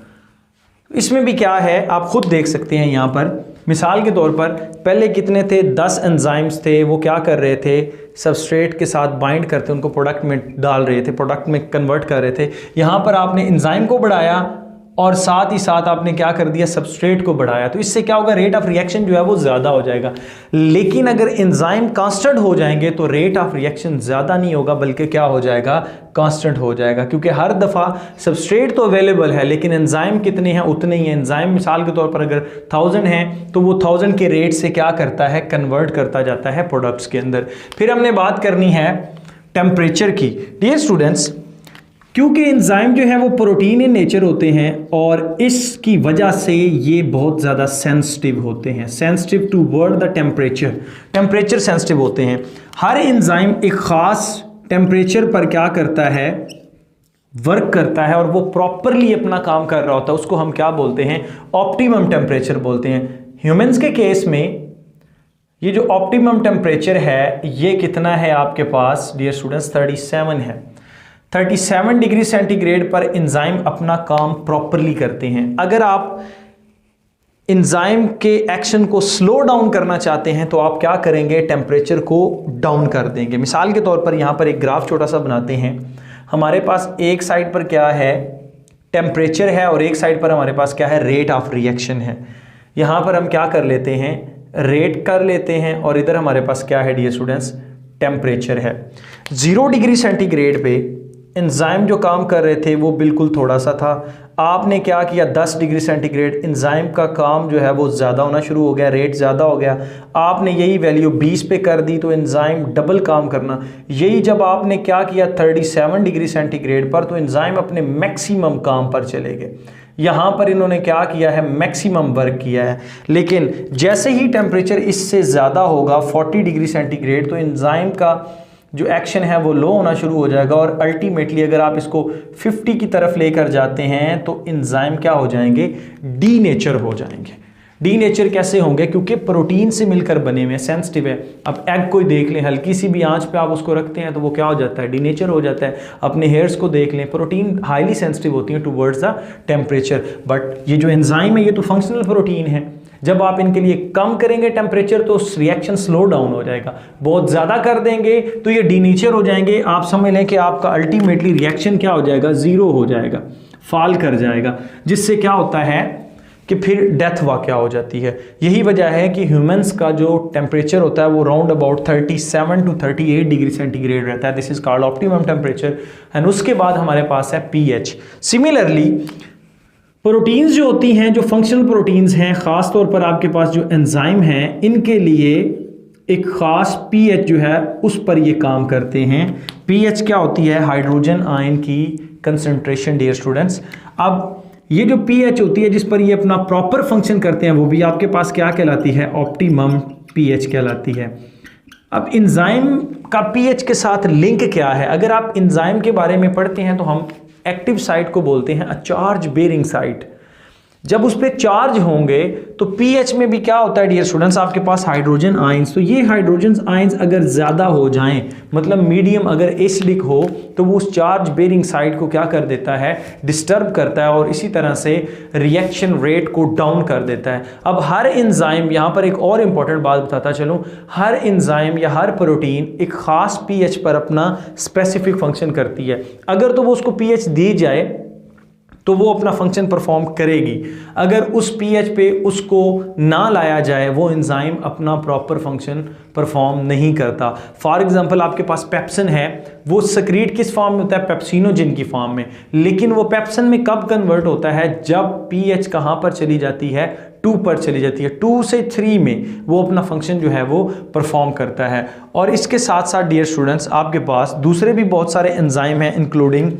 इसमें भी क्या है आप खुद देख सकते हैं, यहाँ पर मिसाल के तौर पर पहले कितने थे, 10 एंजाइम्स थे, वो क्या कर रहे थे, सबस्ट्रेट के साथ बाइंड करते उनको प्रोडक्ट में डाल रहे थे, प्रोडक्ट में कन्वर्ट कर रहे थे। यहाँ पर आपने एंजाइम को बढ़ाया और साथ ही साथ आपने क्या कर दिया, सबस्ट्रेट को बढ़ाया, तो इससे क्या होगा, रेट ऑफ रिएक्शन जो है वो ज़्यादा हो जाएगा। लेकिन अगर एंजाइम कांस्टेंट हो जाएंगे तो रेट ऑफ रिएक्शन ज़्यादा नहीं होगा, बल्कि क्या हो जाएगा, कांस्टेंट हो जाएगा, क्योंकि हर दफ़ा सबस्ट्रेट तो अवेलेबल है लेकिन एंजाइम कितने हैं, उतने ही हैं। एंजाइम मिसाल के तौर पर अगर 1000 हैं तो वो 1000 के रेट से क्या करता है, कन्वर्ट करता जाता है प्रोडक्ट्स के अंदर। फिर हमने बात करनी है टेम्परेचर की। डियर स्टूडेंट्स, क्योंकि एंजाइम जो है वो प्रोटीन इन नेचर होते हैं और इसकी वजह से ये बहुत ज़्यादा सेंसिटिव होते हैं, sensitive toward the temperature, temperature sensitive होते हैं। हर एंजाइम एक ख़ास टेम्परेचर पर क्या करता है, वर्क करता है और वो प्रॉपरली अपना काम कर रहा होता है, उसको हम क्या बोलते हैं, ऑप्टिमम टेम्परेचर बोलते हैं। ह्यूमंस के केस में ये जो ऑप्टिमम टेम्परेचर है ये कितना है आपके पास डियर स्टूडेंट्स, 37 है। 37 डिग्री सेंटीग्रेड पर एंजाइम अपना काम प्रॉपरली करते हैं। अगर आप एंजाइम के एक्शन को स्लो डाउन करना चाहते हैं तो आप क्या करेंगे, टेम्परेचर को डाउन कर देंगे। मिसाल के तौर पर यहाँ पर एक ग्राफ छोटा सा बनाते हैं। हमारे पास एक साइड पर क्या है, टेम्परेचर है और एक साइड पर हमारे पास क्या है, रेट ऑफ रिएक्शन है। यहाँ पर हम क्या कर लेते हैं, रेट कर लेते हैं और इधर हमारे पास क्या है डियर स्टूडेंट्स, टेम्परेचर है। 0 डिग्री सेंटीग्रेड पे एंजाइम जो काम कर रहे थे वो बिल्कुल थोड़ा सा था, आपने क्या किया, 10 डिग्री सेंटीग्रेड, एंजाइम का काम जो है वो ज़्यादा होना शुरू हो गया, रेट ज़्यादा हो गया। आपने यही वैल्यू 20 पे कर दी तो एंजाइम डबल काम करना। यही जब आपने क्या किया 37 डिग्री सेंटीग्रेड पर, तो एंजाइम अपने मैक्सिमम काम पर चले गए। यहाँ पर इन्होंने क्या किया है, मैक्सिमम वर्क किया है। लेकिन जैसे ही टेम्परेचर इससे ज़्यादा होगा 40 डिग्री सेंटीग्रेड, तो एंजाइम का जो एक्शन है वो लो होना शुरू हो जाएगा और अल्टीमेटली अगर आप इसको 50 की तरफ लेकर जाते हैं तो एंजाइम क्या हो जाएंगे, डीनेचर हो जाएंगे। डीनेचर कैसे होंगे, क्योंकि प्रोटीन से मिलकर बने हुए, सेंसिटिव है। अब एग को देख लें, हल्की सी भी आंच पे आप उसको रखते हैं तो वो क्या हो जाता है, डीनेचर हो जाता है। अपने हेयर्स को देख लें, प्रोटीन हाईली सेंसिटिव होती है टुवर्ड्स द टेम्परेचर। बट ये जो एंजाइम है ये तो फंक्शनल प्रोटीन है, जब आप इनके लिए कम करेंगे टेम्परेचर तो रिएक्शन स्लो डाउन हो जाएगा, बहुत ज़्यादा कर देंगे तो ये डीनेचर हो जाएंगे। आप समझ लें कि आपका अल्टीमेटली रिएक्शन क्या हो जाएगा, ज़ीरो हो जाएगा, फॉल कर जाएगा, जिससे क्या होता है कि फिर डेथ वाक़या हो जाती है। यही वजह है कि ह्यूमंस का जो टेम्परेचर होता है वो round about 37 to 38 degree centigrade रहता है। This is called optimum temperature. And उसके बाद हमारे पास है pH। सिमिलरली प्रोटीन्स जो होती हैं, जो फंक्शनल प्रोटीन्स हैं, ख़ास तौर पर आपके पास जो एंजाइम हैं, इनके लिए एक ख़ास pH जो है उस पर ये काम करते हैं। pH क्या होती है, हाइड्रोजन आयन की कंसंट्रेशन डियर स्टूडेंट्स। अब ये जो pH होती है जिस पर ये अपना प्रॉपर फंक्शन करते हैं वो भी आपके पास क्या कहलाती है, ऑप्टिमम pH कहलाती है। अब एंजाइम का pH के साथ लिंक क्या है, अगर आप एंजाइम के बारे में पढ़ते हैं तो हम एक्टिव साइट को बोलते हैं अ चार्ज बेरिंग साइट। जब उस पर चार्ज होंगे तो pH में भी क्या होता है डियर स्टूडेंट्स, आपके पास हाइड्रोजन आयंस। तो ये हाइड्रोजन आयंस अगर ज़्यादा हो जाएं, मतलब मीडियम अगर एसिडिक हो, तो वो उस चार्ज बेरिंग साइट को क्या कर देता है, डिस्टर्ब करता है और इसी तरह से रिएक्शन रेट को डाउन कर देता है। अब हर एंजाइम, यहाँ पर एक और इम्पॉर्टेंट बात बताता चलूँ, हर एंजाइम या हर प्रोटीन एक ख़ास pH पर अपना स्पेसिफिक फंक्शन करती है। अगर तो वो उसको pH दी जाए तो वो अपना फंक्शन परफॉर्म करेगी, अगर उस pH पे उसको ना लाया जाए वो एंजाइम अपना प्रॉपर फंक्शन परफॉर्म नहीं करता। फॉर एग्जांपल आपके पास पेप्सिन है, वो सक्रीट किस फॉर्म में होता है, पेप्सिनोजिन की फॉर्म में, लेकिन वो पेप्सिन में कब कन्वर्ट होता है, जब pH कहाँ पर चली जाती है, 2 पर चली जाती है। 2 से 3 में वो अपना फंक्शन जो है वो परफॉर्म करता है। और इसके साथ साथ डियर स्टूडेंट्स आपके पास दूसरे भी बहुत सारे एंजाइम हैं, इंक्लूडिंग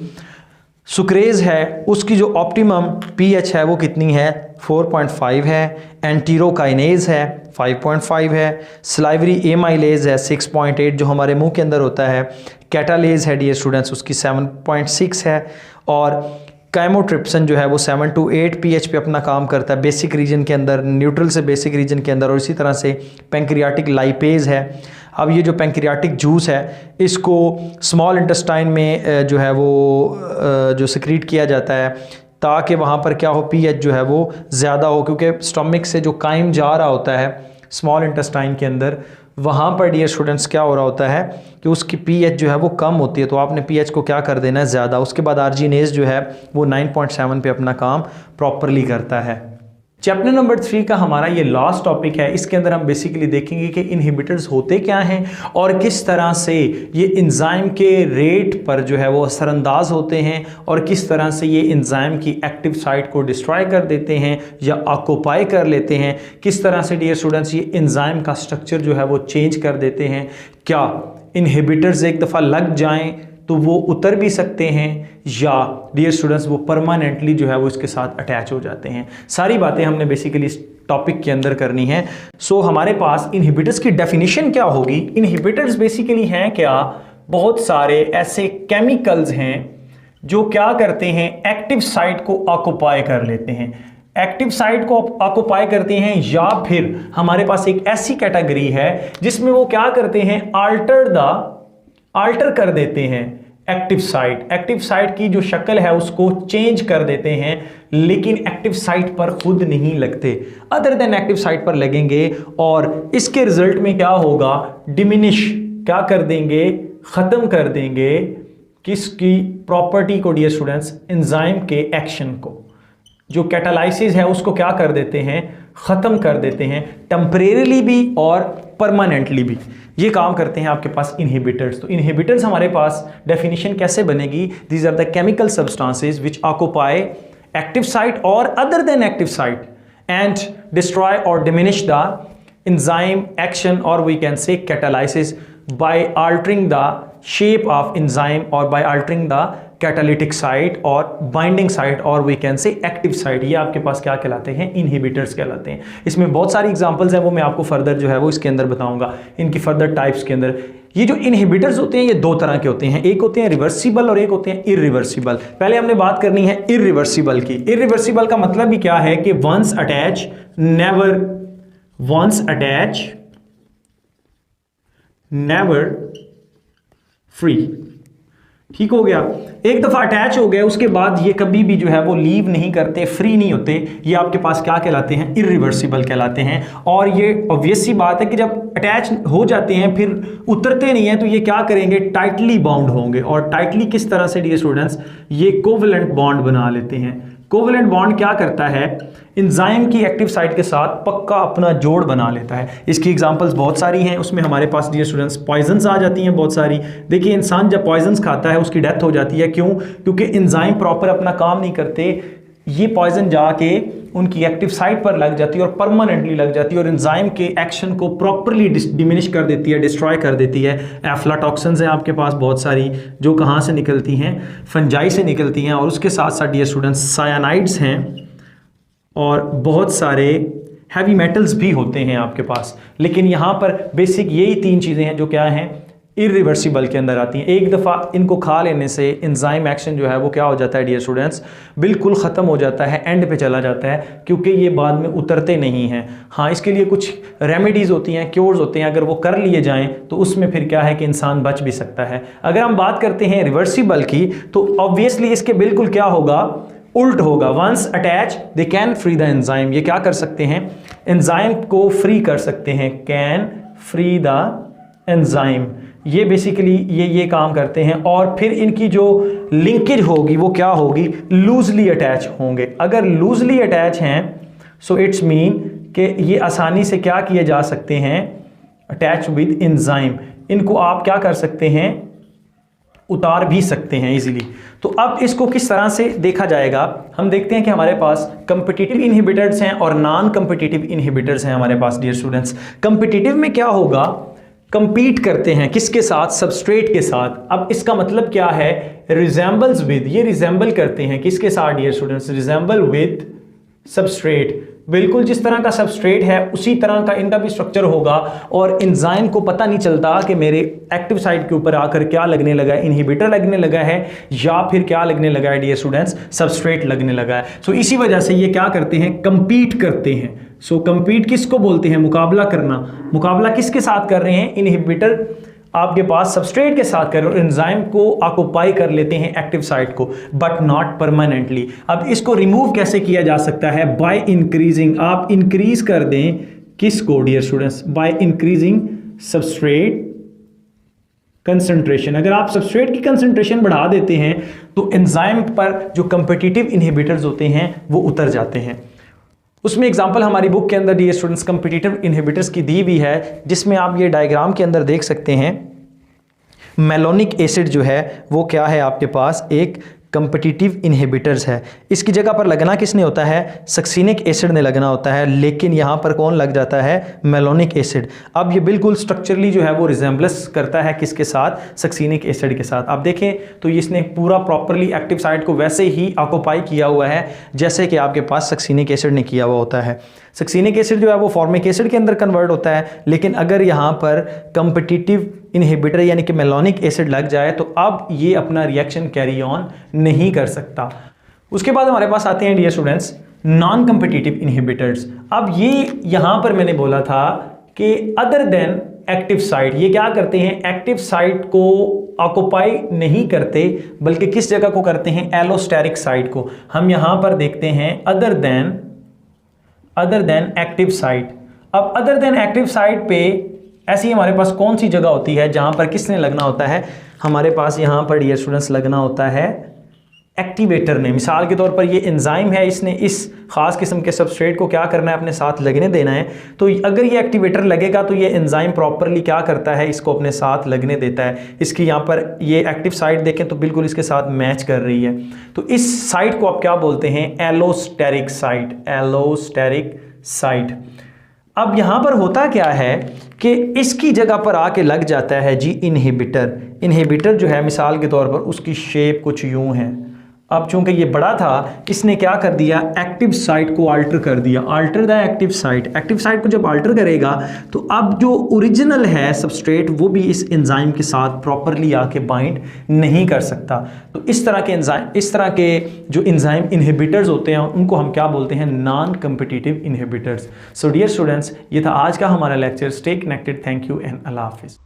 सुक्रेज है, उसकी जो ऑप्टिमम pH है वो कितनी है, 4.5 है। एंटीरोकाइनेज है 5.5 है। स्लाइवरी एमाइलेज है 6.8 जो हमारे मुंह के अंदर होता है। कैटालेज है डियर स्टूडेंट्स उसकी 7.6 है। और काइमोट्रिप्सन जो है वो 7 to 8 pH पे अपना काम करता है बेसिक रीजन के अंदर, न्यूट्रल से बेसिक रीजन के अंदर। और इसी तरह से पैंक्रियाटिक लाइपेज है। अब ये जो पैंक्रियाटिक जूस है इसको स्मॉल इंटेस्टाइन में जो है वो जो सिक्रीट किया जाता है, ताकि वहाँ पर क्या हो, पीएच जो है वो ज़्यादा हो, क्योंकि स्टमक से जो काइम जा रहा होता है स्मॉल इंटेस्टाइन के अंदर, वहाँ पर डियर स्टूडेंट्स क्या हो रहा होता है कि उसकी पीएच जो है वो कम होती है, तो आपने पीएच को क्या कर देना है, ज़्यादा। उसके बाद आर्जिनेज जो है वो 9.7 पे अपना काम प्रॉपरली करता है। चैप्टर नंबर 3 का हमारा ये लास्ट टॉपिक है। इसके अंदर हम बेसिकली देखेंगे कि इनहिबिटर्स होते क्या हैं और किस तरह से ये एंजाइम के रेट पर जो है वो असरअंदाज होते हैं और किस तरह से ये एंजाइम की एक्टिव साइट को डिस्ट्रॉय कर देते हैं या ऑक्यूपाई कर लेते हैं। किस तरह से डियर स्टूडेंट्स ये एंजाइम का स्ट्रक्चर जो है वो चेंज कर देते हैं। क्या इनहिबिटर्स एक दफ़ा लग जाएं तो वो उतर भी सकते हैं या डियर स्टूडेंट्स वो परमानेंटली जो है वो इसके साथ अटैच हो जाते हैं। सारी बातें हमने बेसिकली इस टॉपिक के अंदर करनी है। सो हमारे पास इनहिबिटर्स की डेफिनेशन क्या होगी। इनहिबिटर्स बेसिकली हैं क्या, बहुत सारे ऐसे केमिकल्स हैं जो क्या करते हैं, एक्टिव साइट को ऑक्यूपाई कर लेते हैं, एक्टिव साइट को ऑक्यूपाई करते हैं, या फिर हमारे पास एक ऐसी कैटेगरी है जिसमें वो क्या करते हैं, आल्टर कर देते हैं एक्टिव साइट की जो शक्ल है उसको चेंज कर देते हैं, लेकिन एक्टिव साइट पर खुद नहीं लगते, अदर देन एक्टिव साइट पर लगेंगे और इसके रिजल्ट में क्या होगा, डिमिनिश क्या कर देंगे, खत्म कर देंगे किसकी प्रॉपर्टी को डियर स्टूडेंट्स, एंजाइम के एक्शन को, जो कैटालाइसिस है उसको क्या कर देते हैं, ख़त्म कर देते हैं, टेम्परेरीली भी और परमानेंटली भी ये काम करते हैं आपके पास इनहिबिटर्स। तो इनहिबिटर्स हमारे पास डेफिनेशन कैसे बनेगी, these are the chemical substances which occupy active site और other than active site and destroy और diminish the enzyme action, or we can say catalysis, by altering the shape of enzyme or by altering the catalytic site or binding site, or we can say active site। ये आपके पास क्या कहलाते हैं, inhibitors कहलाते हैं। इसमें बहुत सारी एग्जांपल्स हैं, वो मैं आपको फर्दर जो है वो इसके अंदर बताऊंगा, इनकी फर्दर टाइप्स के अंदर। ये जो इनहिबिटर्स होते हैं ये दो तरह के होते हैं, एक होते हैं रिवर्सिबल और एक होते हैं इरिवर्सिबल। पहले हमने बात करनी है इरिवर्सिबल की। इरिवर्सिबल का मतलब भी क्या है कि वंस अटैच नेवर फ्री। ठीक हो गया, एक दफा अटैच हो गए उसके बाद ये कभी भी जो है वो लीव नहीं करते, फ्री नहीं होते, ये आपके पास क्या कहलाते हैं, इरिवर्सिबल कहलाते हैं। और ये ऑब्वियस सी बात है कि जब अटैच हो जाते हैं फिर उतरते नहीं हैं, तो ये क्या करेंगे, टाइटली बाउंड होंगे। और टाइटली किस तरह से डियर स्टूडेंट्स, ये कोवेलेंट बॉन्ड बना लेते हैं। कोवेलेंट बॉन्ड क्या करता है, एंजाइम की एक्टिव साइट के साथ पक्का अपना जोड़ बना लेता है। इसकी एग्जांपल्स बहुत सारी हैं, उसमें हमारे पास डियर स्टूडेंट्स पॉइजन्स आ जाती हैं बहुत सारी। देखिए इंसान जब पॉइजन्स खाता है उसकी डेथ हो जाती है, क्यों, क्योंकि एंजाइम प्रॉपर अपना काम नहीं करते, ये पॉइजन जाके उनकी एक्टिव साइट पर लग जाती है और परमानेंटली लग जाती है और एंजाइम के एक्शन को प्रॉपरली डिमिनिश कर देती है, डिस्ट्रॉय कर देती है। एफ्लाटॉक्सिन्स हैं आपके पास बहुत सारी, जो कहाँ से निकलती हैं, फंजाई से निकलती हैं। और उसके साथ साथ डियर स्टूडेंट्स सायानाइड्स हैं और बहुत सारे हैवी मेटल्स भी होते हैं आपके पास। लेकिन यहाँ पर बेसिक यही तीन चीज़ें हैं जो क्या हैं, इरिवर्सिबल के अंदर आती हैं। एक दफ़ा इनको खा लेने से एंजाइम एक्शन जो है वो क्या हो जाता है डियर स्टूडेंट्स, बिल्कुल ख़त्म हो जाता है, एंड पे चला जाता है, क्योंकि ये बाद में उतरते नहीं हैं। हाँ, इसके लिए कुछ रेमेडीज़ होती हैं, क्योर्स होते हैं, अगर वो कर लिए जाएं तो उसमें फिर क्या है कि इंसान बच भी सकता है। अगर हम बात करते हैं रिवर्सिबल की, तो ऑब्वियसली इसके बिल्कुल क्या होगा, उल्ट होगा। Once attach they can free the enzyme, ये क्या कर सकते हैं, एंजाइम को फ्री कर सकते हैं, कैन फ्री द एंजाइम। ये बेसिकली ये काम करते हैं। और फिर इनकी जो लिंकेज होगी वो क्या होगी, लूजली अटैच होंगे। अगर लूजली अटैच हैं सो इट्स मीन कि ये आसानी से क्या किए जा सकते हैं, अटैच विद एंजाइम। इनको आप क्या कर सकते हैं, उतार भी सकते हैं इजीली। तो अब इसको किस तरह से देखा जाएगा, हम देखते हैं कि हमारे पास कंपिटिटिव इनहिबिटर्स हैं और नॉन कंपिटिटिव इनहिबिटर्स हैं हमारे पास डियर स्टूडेंट्स। कंपिटिटिव में क्या होगा, कंपीट करते हैं किसके साथ, सबस्ट्रेट के साथ। अब इसका मतलब क्या है, रिजेंबल्स विद, ये रिजेंबल करते हैं किसके साथ dear students, resemble with substrate. बिल्कुल जिस तरह का सबस्ट्रेट है उसी तरह का इनका भी स्ट्रक्चर होगा और एंजाइम को पता नहीं चलता कि मेरे एक्टिव साइट के ऊपर आकर क्या लगने लगा है, इनहिबिटर लगने लगा है या फिर क्या लगने लगा है डियर स्टूडेंट्स, सबस्ट्रेट लगने लगा है। सो इसी वजह से ये क्या करते हैं, कंपीट करते हैं। सो कंपीट किसको बोलते हैं, मुकाबला करना। मुकाबला किसके साथ कर रहे हैं, इनहिबिटर आपके पास सबस्ट्रेट के साथ कर और एंजाइम को ऑक्यूपाई कर लेते हैं एक्टिव साइट को, बट नॉट परमानेंटली। अब इसको रिमूव कैसे किया जा सकता है? बाय इंक्रीजिंग, आप इंक्रीज कर दें किसको dear students? By increasing substrate concentration. अगर आप सबस्ट्रेट की कंसंट्रेशन बढ़ा देते हैं तो एंजाइम पर जो कम्पिटिटिव इनहिबिटर्स होते हैं वो उतर जाते हैं। उसमें एग्जांपल हमारी बुक के अंदर डियर स्टूडेंट्स कम्पिटिटिव इनहिबिटर्स की दी हुई है, जिसमें आप ये डायग्राम के अंदर देख सकते हैं। मेलोनिक एसिड जो है वो क्या है आपके पास? एक कम्पिटिटिव इनहिबिटर्स है। इसकी जगह पर लगना किसने होता है? सक्सीनिक एसिड ने लगना होता है, लेकिन यहाँ पर कौन लग जाता है? Malonic acid. अब ये बिल्कुल स्ट्रक्चरली जो है वो रिजेंबलेंस करता है किसके साथ? सक्सीनिक एसिड के साथ। आप देखें तो इसने पूरा प्रॉपरली एक्टिव साइट को वैसे ही ऑक्यूपाई किया हुआ है जैसे कि आपके पास सक्सीनिक एसिड ने किया हुआ होता है। सक्सीनिक एसिड जो है वो फॉर्मिक एसिड के अंदर कन्वर्ट होता है, लेकिन अगर यहाँ पर कम्पिटिटिव इनहिबिटर यानी कि मेलोनिक एसिड लग जाए तो अब ये अपना रिएक्शन कैरी ऑन नहीं कर सकता। उसके बाद हमारे पास आते हैं dear students non competitive inhibitors. अब ये यहाँ पर मैंने बोला था कि अदर देन एक्टिव साइट, ये क्या करते हैं? एक्टिव साइट को ऑक्यूपाई नहीं करते, बल्कि किस जगह को करते हैं? एलोस्टेरिक साइट को। हम यहाँ पर देखते हैं अदर देन एक्टिव साइट। अब अदर देन एक्टिव साइट पे ऐसी हमारे पास कौन सी जगह होती है जहां पर किसने लगना होता है? हमारे पास यहां पर डियर स्टूडेंट्स लगना होता है एक्टिवेटर ने। मिसाल के तौर पर ये एंजाइम है, इसने इस खास किस्म के सबस्ट्रेट को क्या करना है? अपने साथ लगने देना है। तो अगर ये एक्टिवेटर लगेगा तो ये एंजाइम प्रॉपरली क्या करता है? इसको अपने साथ लगने देता है। इसकी यहाँ पर ये एक्टिव साइट देखें तो बिल्कुल इसके साथ मैच कर रही है। तो इस साइट को आप क्या बोलते हैं? Allosteric site. Allosteric site. अब यहां पर होता क्या है कि इसकी जगह पर आके लग जाता है जी इनहिबिटर। इनहिबिटर जो है मिसाल के तौर पर उसकी शेप कुछ यूं है। अब चूंकि ये बड़ा था, इसने क्या कर दिया? एक्टिव साइट को अल्टर कर दिया। Alter the active site. Active site को जब अल्टर करेगा तो अब जो ओरिजिनल है सबस्ट्रेट वो भी इस एंजाइम के साथ प्रॉपरली आके बाइंड नहीं कर सकता। तो इस तरह के जो एंजाइम इनहिबिटर्स होते हैं उनको हम क्या बोलते हैं? Non competitive inhibitors. So dear students, ये था आज का हमारा lecture. Stay connected. Thank you and अल्लाह हाफिज़।